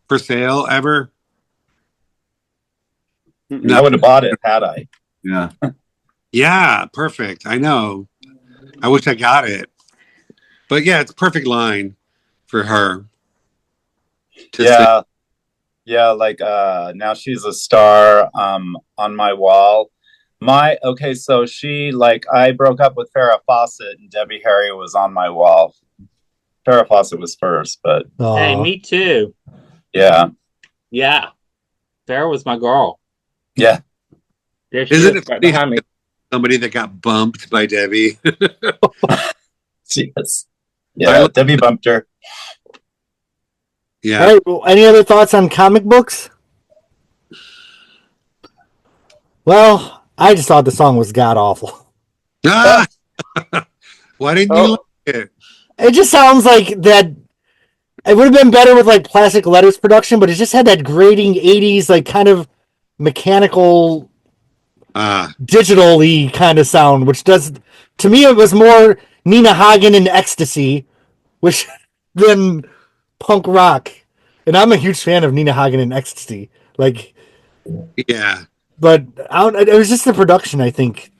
for sale ever? I would have bought it had I. Yeah. Yeah, perfect. I know. I wish I got it. But yeah, it's a perfect line for her. to Yeah. Yeah, like now she's a star on my wall. Okay, so I broke up with Farrah Fawcett and Debbie Harry was on my wall. Farrah Fawcett was first, but Hey, me too. yeah. Yeah. Farrah was my girl. Yeah. There she Isn't is it right funny behind me. somebody that got bumped by Debbie? Yes. Yeah, Debbie bumped her. Yeah. All right. Well, any other thoughts on comic books? Well, I just thought the song was god awful. Ah! Why didn't you like it? It just sounds like that. It would have been better with like Plastic Letters production, but it just had that grating '80s, like kind of mechanical, digital-y kind of sound, which does to me it was more Nina Hagen and Ecstasy, which than punk rock. And I'm a huge fan of Nina Hagen and Ecstasy. Like, Yeah. but it was just the production, I think.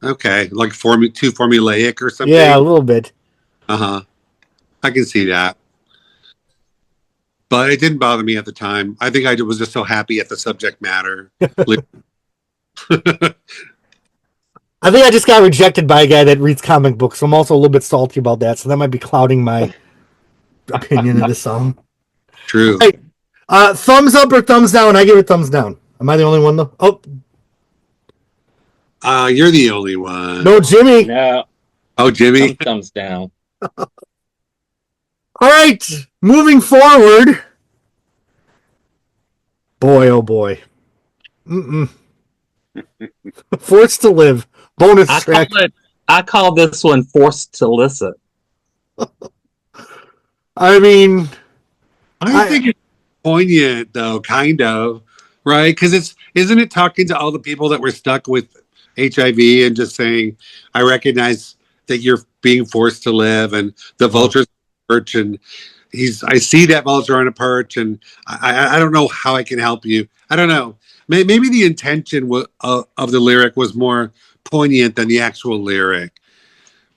Okay. Like too formulaic or something? Yeah, a little bit. Uh-huh. I can see that. But it didn't bother me at the time. I think I was just so happy at the subject matter. I think I just got rejected by a guy that reads comic books, so I'm also a little bit salty about that. So that might be clouding my opinion of the song. True. Hey, thumbs up or thumbs down? I give it thumbs down. Am I the only one though? Oh, You're the only one. no, Jimmy. No. Oh, Jimmy. Thumbs down. All right, moving forward. Boy, oh boy. Forced to Live. Bonus track. I call this one Forced to Listen. I mean, I think it's poignant though, kind of, right? Because isn't it talking to all the people that were stuck with HIV and just saying, I recognize that you're being forced to live, and the vulture's perch, and I see that vulture on a perch, and I don't know how I can help you. I don't know. Maybe the intention of the lyric was more poignant than the actual lyric.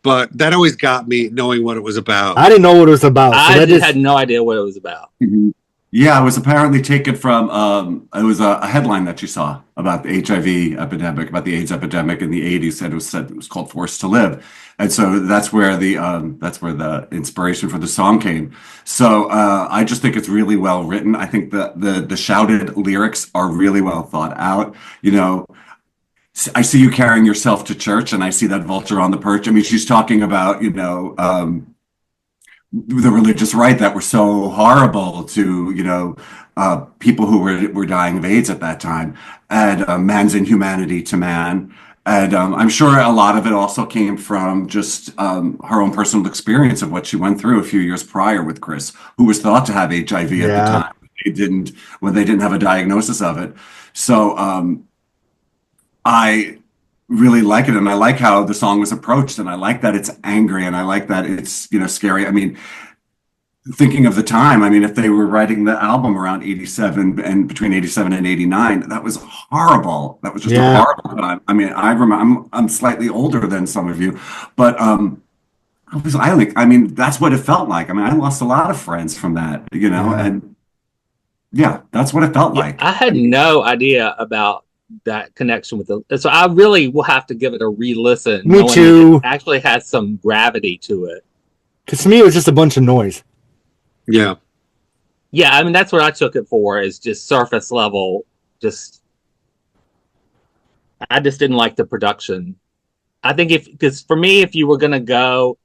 But that always got me knowing what it was about. I didn't know what it was about. So I had no idea what it was about. Mhm. Yeah, it was apparently taken from it was a headline that you saw about the HIV epidemic, about the AIDS epidemic in the 80s, and it was called Forced to Live. And so that's where the inspiration for the song came. So I just think it's really well written. I think the shouted lyrics are really well thought out. You know, I see you carrying yourself to church, and I see that vulture on the perch. I mean, she's talking about, the religious right that were so horrible to, people who were dying of AIDS at that time, and man's inhumanity to man. And I'm sure a lot of it also came from just her own personal experience of what she went through a few years prior with Chris, who was thought to have HIV at the time. When they didn't have a diagnosis of it. So I really like it, and I like how the song was approached, and I like that it's angry, and I like that it's scary. I mean, thinking of the time, I mean, if they were writing the album around 87 and between 87 and 89, that was horrible. That was just a horrible time. I mean, I remember I'm slightly older than some of you, but I mean, that's what it felt like. I mean, I lost a lot of friends from that, and yeah, that's what it felt like. I had no idea about that connection with the. So I really will have to give it a re-listen. Me too. It actually has some gravity to it. Because to me, it was just a bunch of noise. Yeah. Yeah, I mean that's what I took it for, is just surface level. Just I just didn't like the production. I think because for me, if you were gonna go,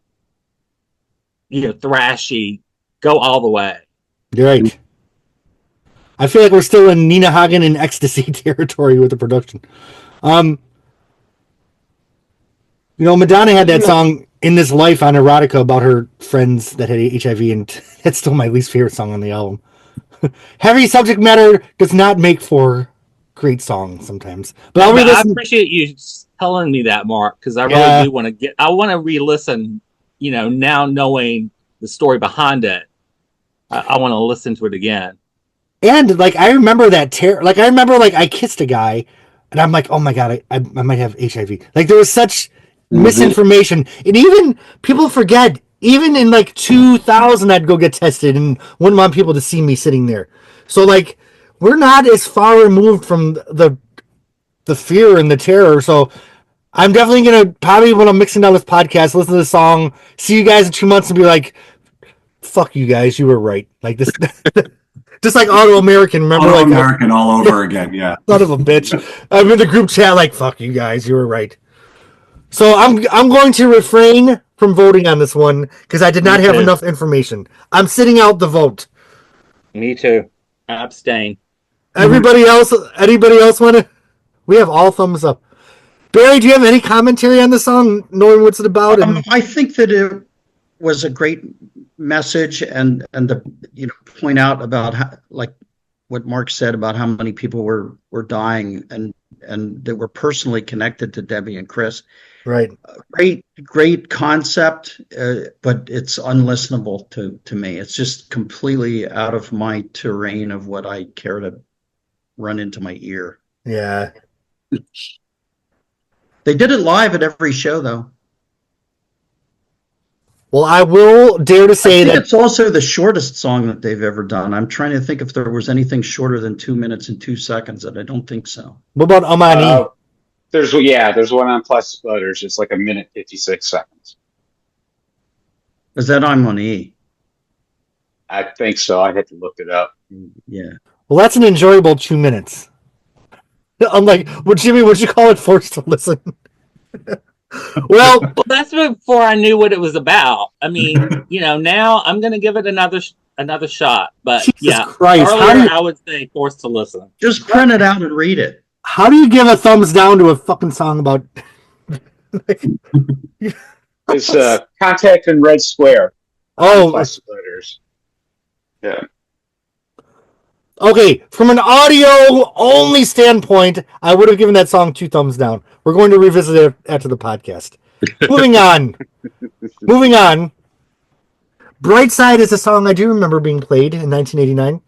thrashy, go all the way. You're right. I feel like we're still in Nina Hagen and Ecstasy territory with the production. Madonna had that song "In This Life" on Erotica about her friends that had HIV, and that's still my least favorite song on the album. Heavy subject matter does not make for great songs sometimes. But I appreciate you telling me that, Mark, because I really do want to I want to re-listen. Now knowing the story behind it, I want to listen to it again. And I remember that I remember I kissed a guy, and I'm like, oh my god, I might have HIV. There was such misinformation, and even people forget. Even in 2000, I'd go get tested and wouldn't want people to see me sitting there. So we're not as far removed from the fear and the terror. So I'm definitely gonna probably, when I'm mixing down this podcast, listen to the song, see you guys in 2 months, and be like, "Fuck you guys, you were right." This, just like Auto American. Remember, Auto American all over again. Yeah, son of a bitch. I'm in the group chat "Fuck you guys, you were right." So I'm going to refrain from voting on this one because I did not have enough information. I'm sitting out the vote. Me too. I abstain. Anybody else want to? We have all thumbs up. Barry, do you have any commentary on the song, knowing what's it about? I think that it was a great message, and the point out about how, what Mark said about how many people were dying and that were personally connected to Debbie and Chris. Right. Great concept, but it's unlistenable to me. It's just completely out of my terrain of what I care to run into my ear. Yeah. They did it live at every show, though. Well, I will dare to say that it's also the shortest song that they've ever done. I'm trying to think if there was anything shorter than 2 minutes and 2 seconds, and I don't think so. What about Amani? There's one on Plus Sputters. It's 1 minute 56 seconds. Is that Amani? I think so. I had to look it up. Yeah. Well, that's an enjoyable 2 minutes. Unlike, Jimmy, would you call it forced to listen? Well, that's before I knew what it was about. I mean, now I'm going to give it another shot. But Jesus Christ. Earlier I would say forced to listen. Just print it out and read it. How do you give a thumbs down to a fucking song about? It's Contact in Red Square. Oh, Plus Sputters. Yeah. Okay, from an audio only standpoint, I would have given that song 2 thumbs down. We're going to revisit it after the podcast. Moving on. Bright Side is a song I do remember being played in 1989.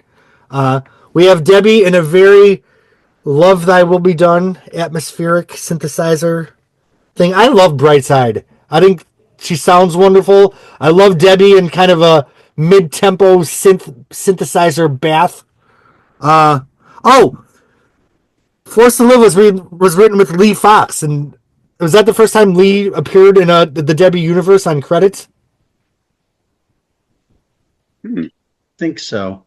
We have Debbie in a very Love Thy Will Be Done atmospheric synthesizer thing. I love Bright Side. I think she sounds wonderful. I love Debbie in kind of a mid-tempo synthesizer bath. Forced to Live was written with Lee Fox, and was that the first time Lee appeared in the Debbie universe on credits? Think so.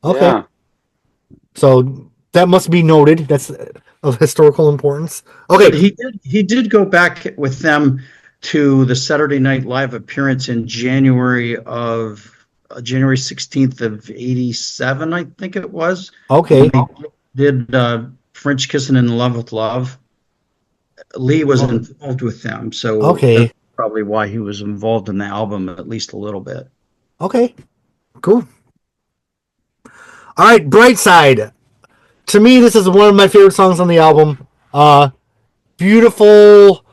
Okay. Yeah. So that must be noted. That's of historical importance. Okay. But he did go back with them to the Saturday Night Live appearance in January 16th of 87, I think it was. Okay. He did French Kissing in Love with Love. Lee was involved with them, so okay, that's probably why he was involved in the album at least a little bit. Okay, cool. All right, Bright Side. To me, this is one of my favorite songs on the album. Beautiful,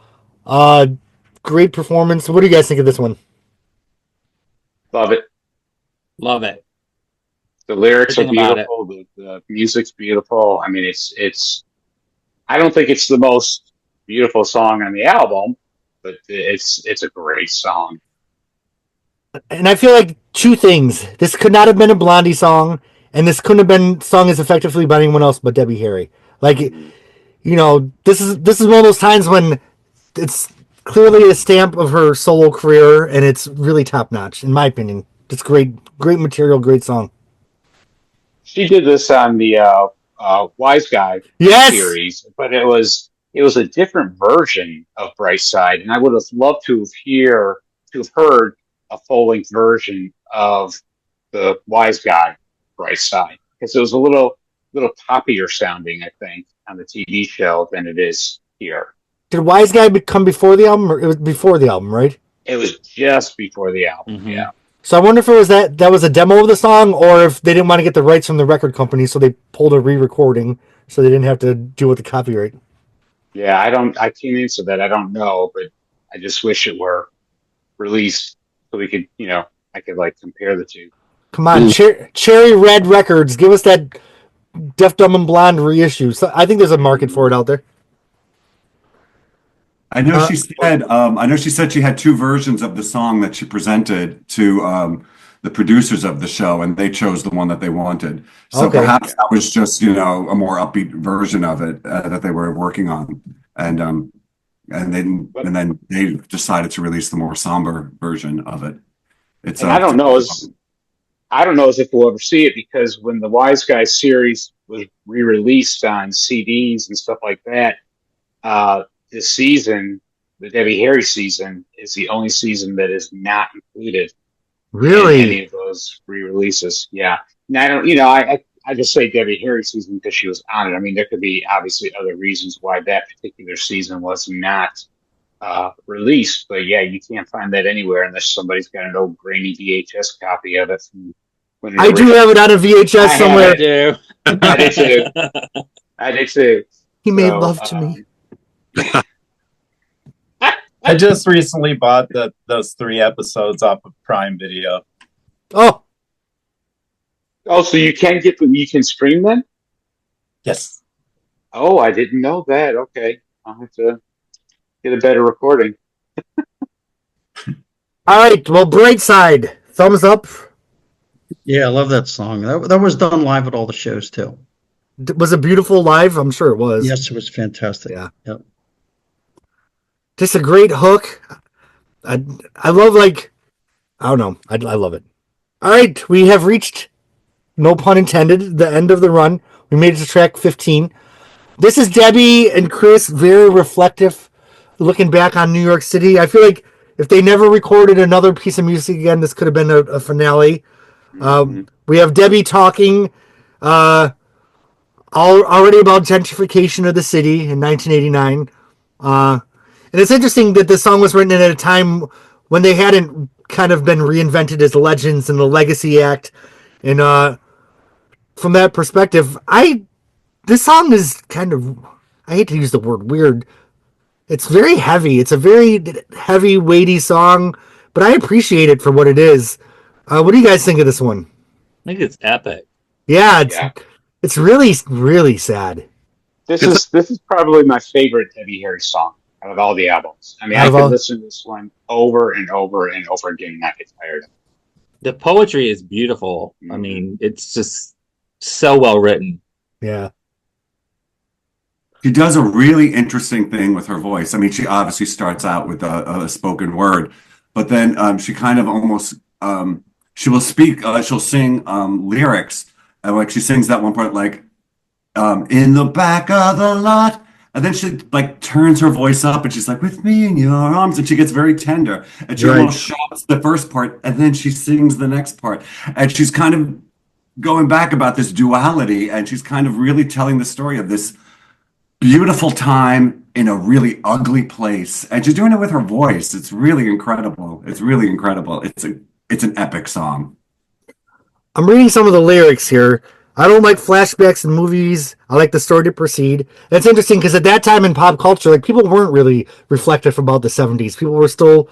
great performance. What do you guys think of this one? Love it. Love it. The lyrics Everything are about beautiful. The music's beautiful. I mean, it's. I don't think it's the most beautiful song on the album, but it's a great song. And I feel like 2 things. This could not have been a Blondie song, and this couldn't have been sung as effectively by anyone else but Debbie Harry. this is one of those times when it's clearly a stamp of her solo career, and it's really top notch, in my opinion. It's great material, great song. She did this on the Wise Guy Yes, series, but it was a different version of Bright Side, and I would have loved to have heard a full length version of the Wise Guy Bright Side, because it was a little poppier sounding, I think, on the TV show than it is here. did Wise Guy come before the album, or it was before the album, right? It was just before the album, Mhm. yeah. So I wonder if it was that was a demo of the song, or if they didn't want to get the rights from the record company, so they pulled a re-recording, so they didn't have to deal with the copyright. Yeah, I can't answer that. I don't know, but I just wish it were released so we could, I could like compare the two. Come on, Cherry Red Records, give us that Deaf, Dumb, and Blonde reissue. So I think there's a market for it out there. I know she said she had two versions of the song that she presented to the producers of the show, and they chose the one that they wanted. So Okay. perhaps that was just, a more upbeat version of it that they were working on, and then they decided to release the more somber version of it. It's And I don't know as if we'll ever see it, because when the Wise Guys series was re-released on CDs and stuff like that, this season, the Debbie Harry season, is the only season that is not included in any of those re-releases. Yeah. And I don't, I just say Debbie Harry season because she was on it. I mean, there could be obviously other reasons why that particular season was not released, but yeah, you can't find that anywhere unless somebody's got an old grainy VHS copy of it from when I do have it on a VHS somewhere. I do. I did too. I did too. He made love to me. I just recently bought those 3 episodes off of Prime Video. Oh, So you can get them? You can stream them? Yes. Oh, I didn't know that. Okay, I'll have to get a better recording. all right. Well, Bright Side, thumbs up. Yeah, I love that song. That was done live at all the shows too. Was it beautiful live? I'm sure it was. Yes, it was fantastic. Yeah. Yep. Just a great hook. I love, like, I don't know. I love it. All right, we have reached, no pun intended, the end of the run. We made it to track 15. This is Debbie and Chris, very reflective, looking back on New York City. I feel like if they never recorded another piece of music again, this could have been a finale. We have Debbie talking already about gentrification of the city in 1989. And it's interesting that the song was written at a time when they hadn't kind of been reinvented as legends in the Legacy Act. And from that perspective, this song is kind of, I hate to use the word weird. It's very heavy. It's a very heavy, weighty song, but I appreciate it for what it is. What do you guys think of this one? I think it's epic. Yeah, it's really, really sad. This is probably my favorite Debbie Harry song out of all the albums. I mean, I could listen to this one over and over and over again and not get tired of it. The poetry is beautiful. I mean, it's just so well written. Yeah. She does a really interesting thing with her voice. I mean, she obviously starts out with a spoken word, but then she kind of almost she will speak. She'll sing lyrics, and like she sings that one part, like in the back of the lot, and then she like turns her voice up, and she's like, "With me in your arms," and she gets very tender, and she almost shouts the first part, and then she sings the next part, and she's kind of going back about this duality, and she's kind of really telling the story of this beautiful time in a really ugly place, and she's doing it with her voice. It's really incredible. It's really incredible. It's an epic song. I'm reading some of the lyrics here. I don't like flashbacks in movies. I like the story to proceed. That's interesting because at that time in pop culture, like, people weren't really reflective about the 70s. People were still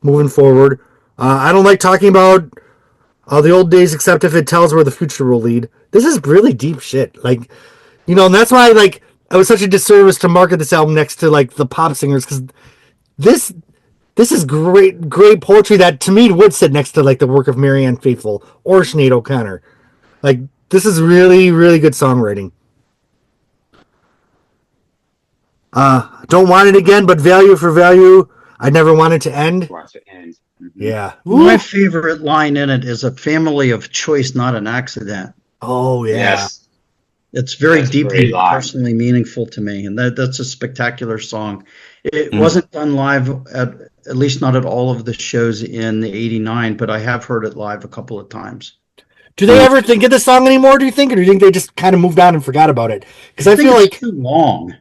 moving forward. I don't like talking about the old days except if it tells where the future will lead. This is really deep shit. Like, and that's why, like, it was such a disservice to market this album next to, like, the pop singers, because this is great poetry that to me would sit next to, like, the work of Marianne Faithfull or Sinead O'Connor. Like, this is really, really good songwriting. Don't Want It Again, but Value for Value. I Never Want It to End. Watch it end. Yeah. My favorite line in it is "A family of choice, not an accident." Oh yeah. Yes. It's very That's a great deeply line. personally meaningful to me, and that's a spectacular song. It Mm. wasn't done live at least not at all of the shows in '89, but I have heard it live a couple of times. Do they ever think of the song anymore? Do you think, or do you think they just kind of moved on and forgot about it? Because I feel it's like too long.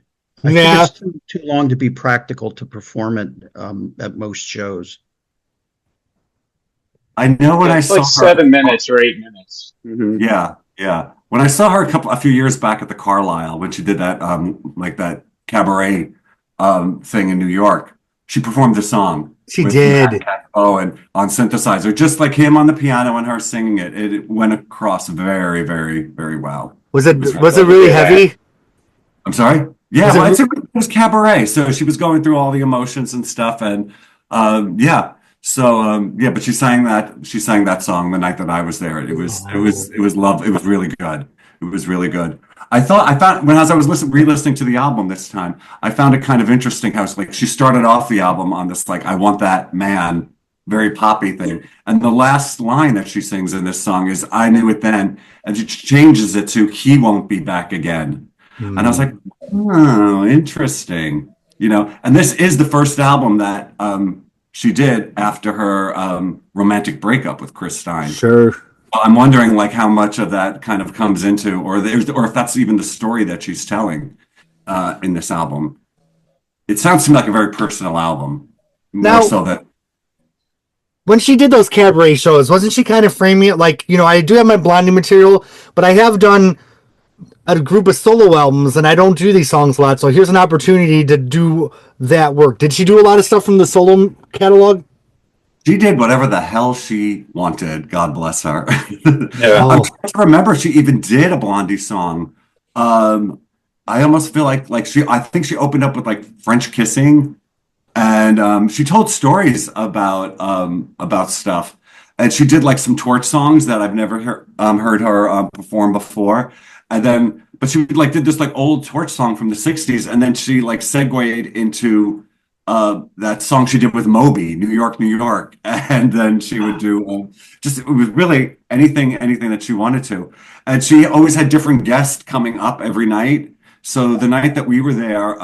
I Yeah. think it's too long to be practical to perform it at most shows. I know when I It's saw like her. 7 minutes or 8 minutes. Mhm. Yeah, yeah. When I saw her a few years back at the Carlisle when she did that like that cabaret thing in New York, she performed the song She with did. Matt Bowen on synthesizer, just like him on the piano and her singing it. It went across very, very, very well. Was it was really heavy? I'm sorry? Yeah, Was it well, it was cabaret, so she was going through all the emotions and stuff, and yeah. So yeah, but she sang that song the night that I was there. It was love. It was really good. It was really good. I found when as I was re-listening to the album this time, I found it kind of interesting how it's like she started off the album on this like I want that man, very poppy thing, and the last line that she sings in this song is I knew it then, and she changes it to he won't be back again. And I was like, oh, interesting. And this is the first album that she did after her romantic breakup with Chris Stein. Sure. I'm wondering like how much of that kind of comes into, or if that's even the story that she's telling in this album. It sounds to me like a very personal album, Now- more so that When she did those cabaret shows, wasn't she kind of framing it like, I do have my Blondie material, but I have done a group of solo albums and I don't do these songs a lot, so here's an opportunity to do that work. Did she do a lot of stuff from the solo catalog? she did whatever the hell she wanted. God bless her. Yeah. I'm trying to remember if she even did a Blondie song. I almost feel like I think she opened up with like French Kissing, and she told stories about stuff. And she did like some Torch songs that I've never heard her perform before. And then, but she like did this like old Torch song from the '60s, and then she like segued into that song she did with Moby, New York, New York, and then she would do just it was really anything that she wanted to, and she always had different guests coming up every night. So the night that we were there,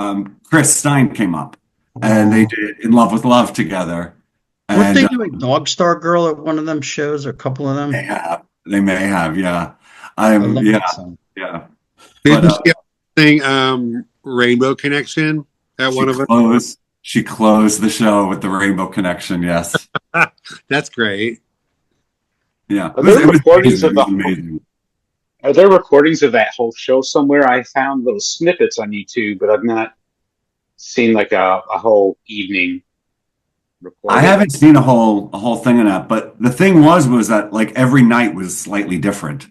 Chris Stein came up, and they did "In Love with Love" together. Weren't And they doing Dog Star Girl at one of them shows, or a couple of them? they may have, yeah. I love that song. Yeah. Didn't But, she sing Rainbow Connection at one of them? She closed the show with the Rainbow Connection. Yes. That's great. Yeah. Are there recordings amazing. of the- It was amazing. Are there recordings of that whole show somewhere? I found little snippets on YouTube, but I've not seen like a whole evening recording. I haven't seen a whole thing of that, but the thing was that like every night was slightly different.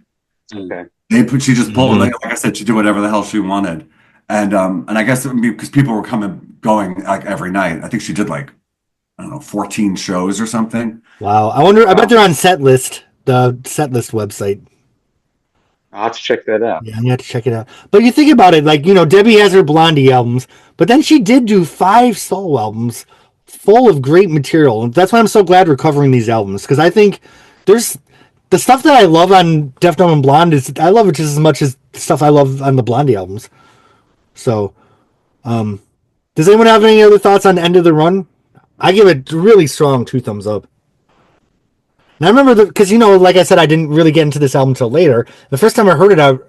Okay. She just pulled like I said, she did whatever the hell she wanted. And I guess because people were going like every night. I think she did like, I don't know, 14 shows or something. Wow. I bet they're on Setlist, the Setlist website. I'll have to check that out. Yeah, you have to check it out. But you think about it, like, Debbie has her Blondie albums, but then she did do 5 solo albums full of great material. And that's why I'm so glad we're covering these albums, because I think there's the stuff that I love on Deaf, Dumb, and Blonde I love it just as much as the stuff I love on the Blondie albums. So, does anyone have any other thoughts on End of the Run? I give it really strong 2 thumbs up. And I remember because like I said, I didn't really get into this album until later. The first time I heard it,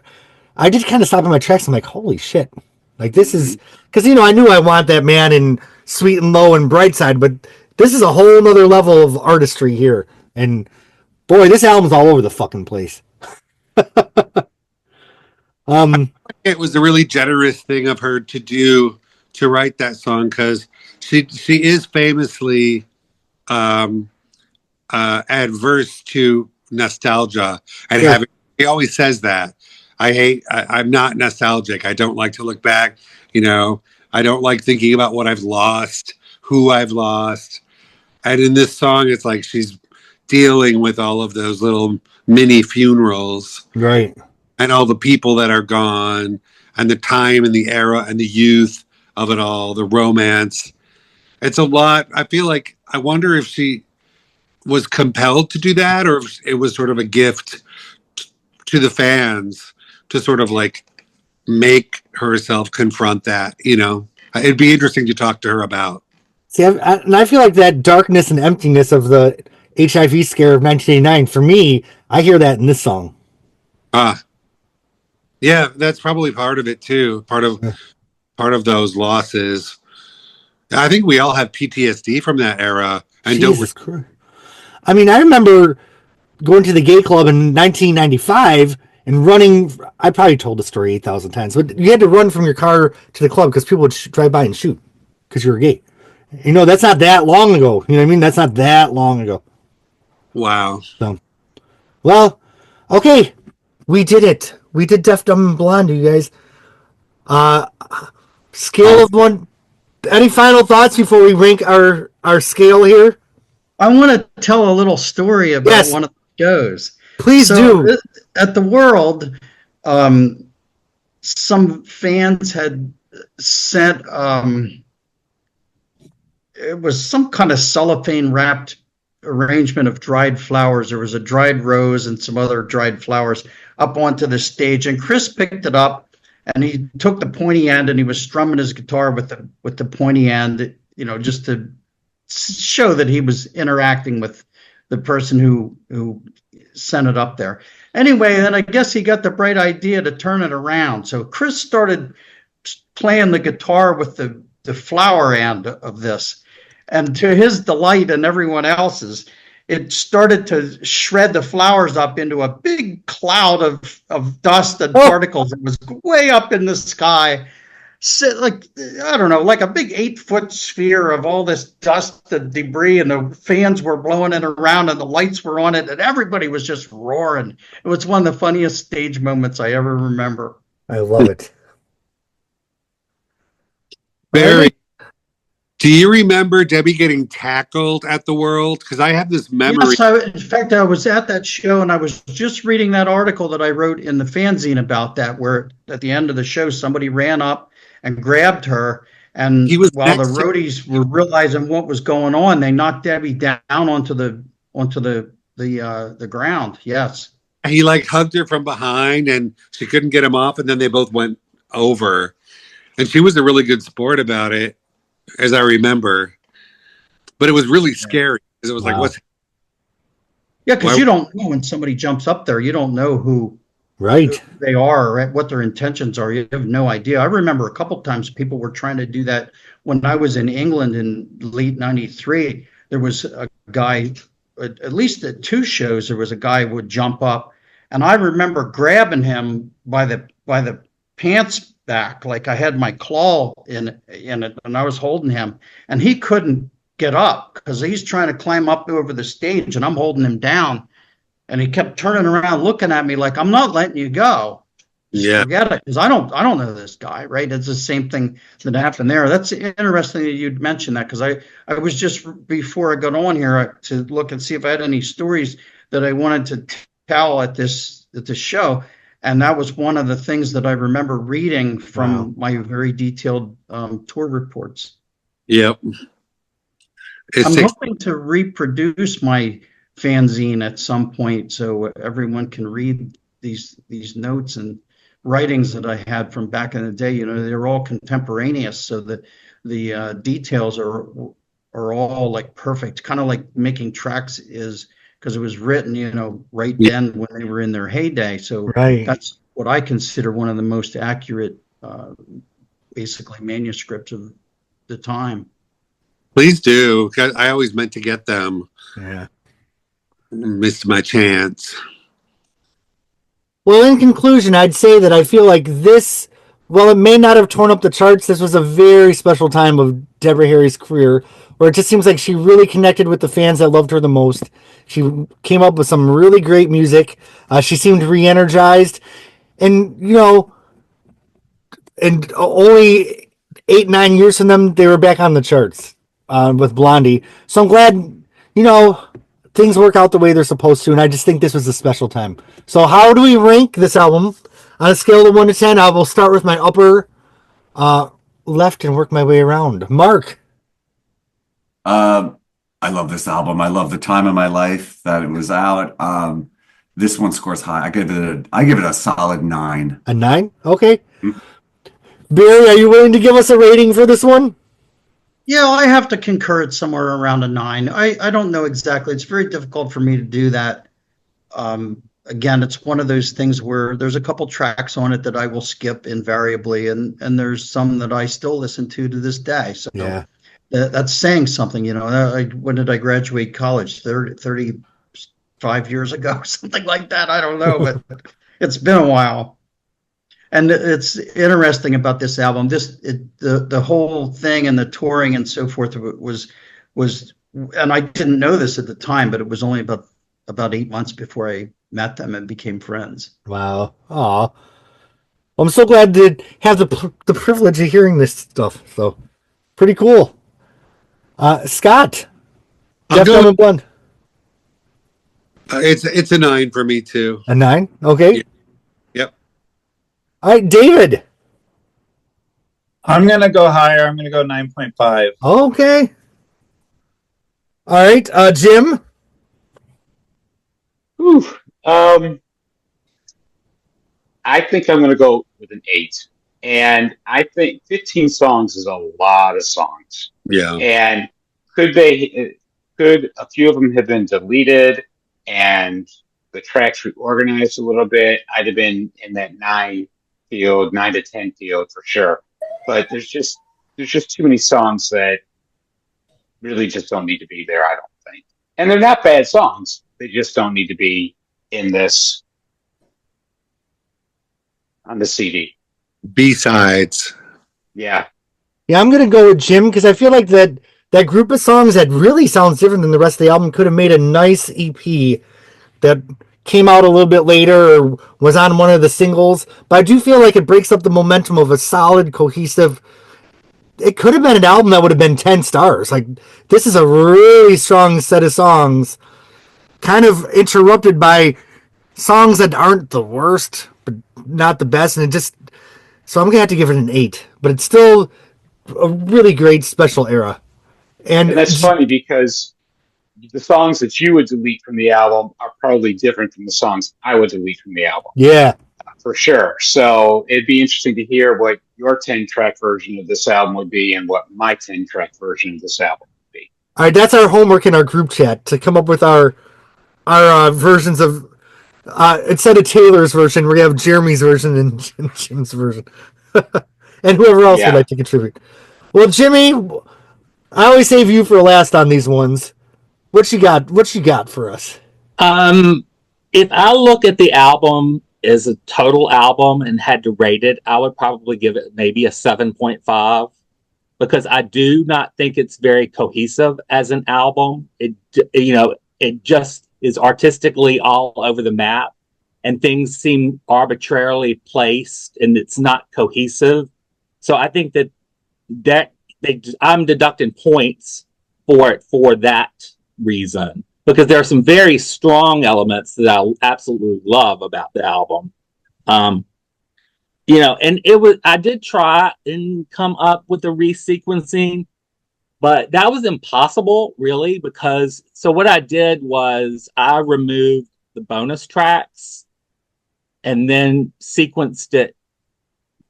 I did kind of stop in my tracks. I'm like, holy shit! Like this is because I knew I Want That Man in Sweet and Low and Brightside, but this is a whole nother level of artistry here. And boy, this album's all over the fucking place. It was a really generous thing of her to write that song, because she is famously adverse to nostalgia and Sure. having. He always says that. I'm not nostalgic. I don't like to look back. I don't like thinking about what I've lost, who I've lost. And in this song, it's like she's dealing with all of those little mini funerals. Right. And all the people that are gone, and the time and the era and the youth of it all, the romance. It's a lot. I feel like I wonder if she was compelled to do that, or if it was sort of a gift to the fans to sort of like make herself confront that. It'd be interesting to talk to her about. See, and I feel like that darkness and emptiness of the HIV scare of 1989. For me, I hear that in this song. Yeah, that's probably part of it too. Part of those losses. I think we all have PTSD from that era, and Jesus Christ. I mean, I remember going to the gay club in 1995 and running. I probably told the story 8,000 times, but you had to run from your car to the club because people would drive by and shoot because you were gay. That's not that long ago. You know what I mean? That's not that long ago. Wow. So, well, okay, we did it. We did Deaf, Dumb, and Blonde, you guys. Scale of 1. Any final thoughts before we rank our scale here? I want to tell a little story about one of the shows. Please do. At the World, some fans had sent, it was some kind of cellophane wrapped arrangement of dried flowers. There was a dried rose and some other dried flowers up onto the stage, and Chris picked it up and he took the pointy end and he was strumming his guitar with the pointy end, just to show that he was interacting with the person who sent it up there. Anyway, then I guess he got the bright idea to turn it around. So Chris started playing the guitar with the flower end of this. And to his delight and everyone else's, it started to shred the flowers up into a big cloud of dust and particles. It was way up in the sky. Like, I don't know, like a big 8-foot sphere of all this dust and debris, and the fans were blowing it around and the lights were on it and everybody was just roaring. It was one of the funniest stage moments I ever remember. I love it. Barry, do you remember Debbie getting tackled at the World? Because I have this memory. Yes, in fact, I was at that show and I was just reading that article that I wrote in the fanzine about that, where at the end of the show, somebody ran up and grabbed her. And while the roadies were realizing what was going on, they knocked Debbie down onto the ground. Yes. He like hugged her from behind and she couldn't get him off. And then they both went over. And she was a really good sport about it, as I remember. But it was really scary because it was like, what's. Yeah, because you don't know when somebody jumps up there. You don't know who they are, right? What their intentions are. You have no idea. I remember a couple times people were trying to do that when I was in England in late '93. There was a guy, at least at 2 shows, there was a guy who would jump up, and I remember grabbing him by the pants back, like I had my claw in it, and I was holding him, and he couldn't get up because he's trying to climb up over the stage, and I'm holding him down. And he kept turning around looking at me like, I'm not letting you go. Just forget it, because I don't know this guy, right? It's the same thing that happened there. That's interesting that you'd mention that, because I was just, before I got on here, to look and see if I had any stories that I wanted to tell at this show. And that was one of the things that I remember reading from my very detailed tour reports. Yep. I'm hoping to reproduce my fanzine at some point so everyone can read these notes and writings that I had from back in the day. They're all contemporaneous, so that the details are all like perfect, kind of like making tracks is, because it was written, right then when they were in their heyday. So that's what I consider one of the most accurate, basically, manuscripts of the time. Please do. I always meant to get them. Yeah. Missed my chance. Well, in conclusion, I'd say that I feel like this, while it may not have torn up the charts, this was a very special time of Deborah Harry's career, where it just seems like she really connected with the fans that loved her the most. She came up with some really great music. She seemed re-energized. And, and only 8-9 years from them, they were back on the charts with Blondie. So I'm glad, things work out the way they're supposed to, and I just think this was a special time. So how do we rank this album on a scale of 1 to 10? I will start with my upper left and work my way around. Mark. Uh, I love this album. I love the time of my life that it was out. This one scores high. I give it a solid 9. A 9? Okay. Barry, are you willing to give us a rating for this one? Yeah, I have to concur it's somewhere around a 9. I don't know exactly. It's very difficult for me to do that. Again, it's one of those things where there's a couple tracks on it that I will skip invariably, and there's some that I still listen to this day. So Yeah. that's saying something, when did I graduate college? 35 years ago, something like that. I don't know, but it's been a while. And it's interesting about this album. The whole thing and the touring and so forth was, and I didn't know this at the time, but it was only about 8 months before I met them and became friends. Wow. Aw. I'm so glad to have the privilege of hearing this stuff. So, pretty cool. Scott. I'll Deaf, go. Dumb, and Blonde. It's a 9 for me too. A 9? Okay. Yeah. Yep. All right, David. I'm gonna go higher. I'm gonna go 9.5. Okay. All right, Jim. Whew. I think I'm going to go with an 8. And I think 15 songs is a lot of songs. Yeah. And could a few of them have been deleted and the tracks reorganized a little bit? I'd have been in that 9 to 10 field for sure. But there's just too many songs that really just don't need to be there, I don't think. And they're not bad songs. They just don't need to be in this on the CD. B-sides. Yeah. Yeah, I'm gonna go with Jim because I feel like that group of songs that really sounds different than the rest of the album could have made a nice EP that came out a little bit later or was on one of the singles. But I do feel like it breaks up the momentum of a solid, cohesive. It could have been an album that would have been 10 stars. Like, this is a really strong set of songs, kind of interrupted by songs that aren't the worst, but not the best. And so I'm going to have to give it an 8, but it's still a really great special era. And that's funny because the songs that you would delete from the album are probably different from the songs I would delete from the album. Yeah. For sure. So it'd be interesting to hear what your 10-track version of this album would be and what my 10-track version of this album would be. All right, that's our homework in our group chat to come up with our versions of instead of Taylor's version, we have Jeremy's version and Jim's version, and whoever else would like to contribute. Well, Jimmy, I always save you for last on these ones. What you got? What you got for us? If I look at the album as a total album and had to rate it, I would probably give it maybe a 7.5 because I do not think it's very cohesive as an album. It just is artistically all over the map and things seem arbitrarily placed and it's not cohesive. So I think I'm deducting points for it for that reason, because there are some very strong elements that I absolutely love about the album. And I did try and come up with the resequencing, but that was impossible, really, because what I did was I removed the bonus tracks and then sequenced it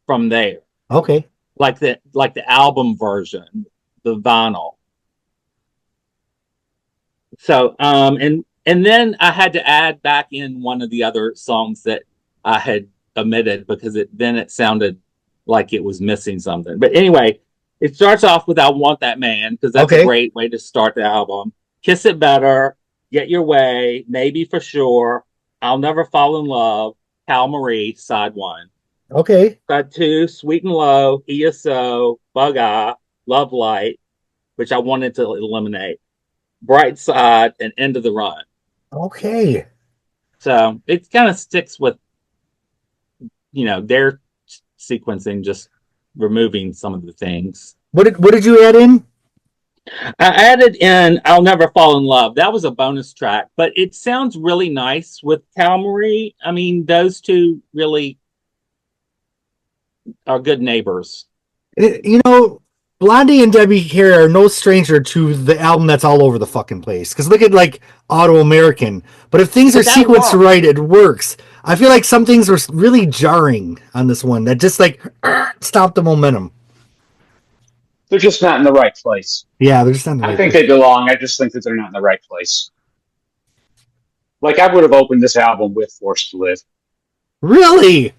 from there. Okay. Like the album version, the vinyl. So, and then I had to add back in one of the other songs that I had omitted because it sounded like it was missing something. But anyway, it starts off with "I Want That Man" because that's a great way to start the album. "Kiss It Better," "Get Your Way," "Maybe for Sure," "I'll Never Fall in Love," "Cal Marie," side 1. Okay. Side 2, "Sweet and Low," "ESO," "Bug Eye," "Love Light," which I wanted to eliminate, "Bright Side," and "End of the Run." Okay. So it kind of sticks with, their sequencing, just removing some of the things. What did you add in? I added in "I'll Never Fall in Love." That was a bonus track, but it sounds really nice with Cal Marie. I mean, those two really are good neighbors. You know, Blondie and Debbie Harry are no stranger to the album that's all over the fucking place. Because look at like Auto American. But if things are But that sequenced works. right, it works. I feel like some things were really jarring on this one that just like stopped the momentum. They're just not in the right place. Yeah, they're just not in the I right think place. they belong. I just think that they're not in the right place. Like I would have opened this album with Forced to Live. Really?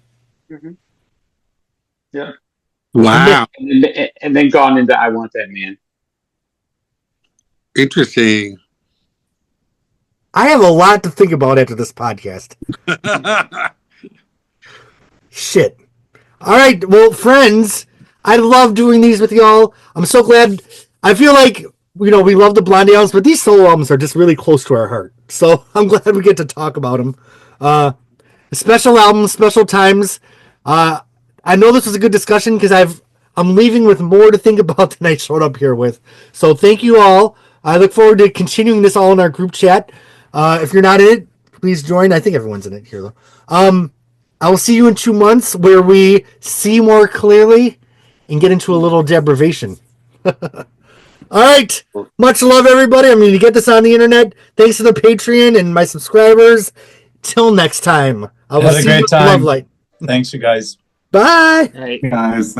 Yeah. Wow. And then gone into I Want That Man. Interesting. I have a lot to think about after this podcast. Shit. All right, well, friends, I love doing these with y'all. I'm so glad. I feel like, we love the Blondie albums, but these solo albums are just really close to our heart. So I'm glad we get to talk about them. Special albums, special times. I know this was a good discussion because I'm leaving with more to think about than I showed up here with. So thank you all. I look forward to continuing this all in our group chat. If you're not in it, please join. I think everyone's in it here, though. I will see you in 2 months where we see more clearly and get into a little deprivation. All right. Much love, everybody. I'm going to get this on the internet. Thanks to the Patreon and my subscribers. Till next time. I will Had a see you great in the time. love light. Thanks, you guys. Bye. Right. Guys.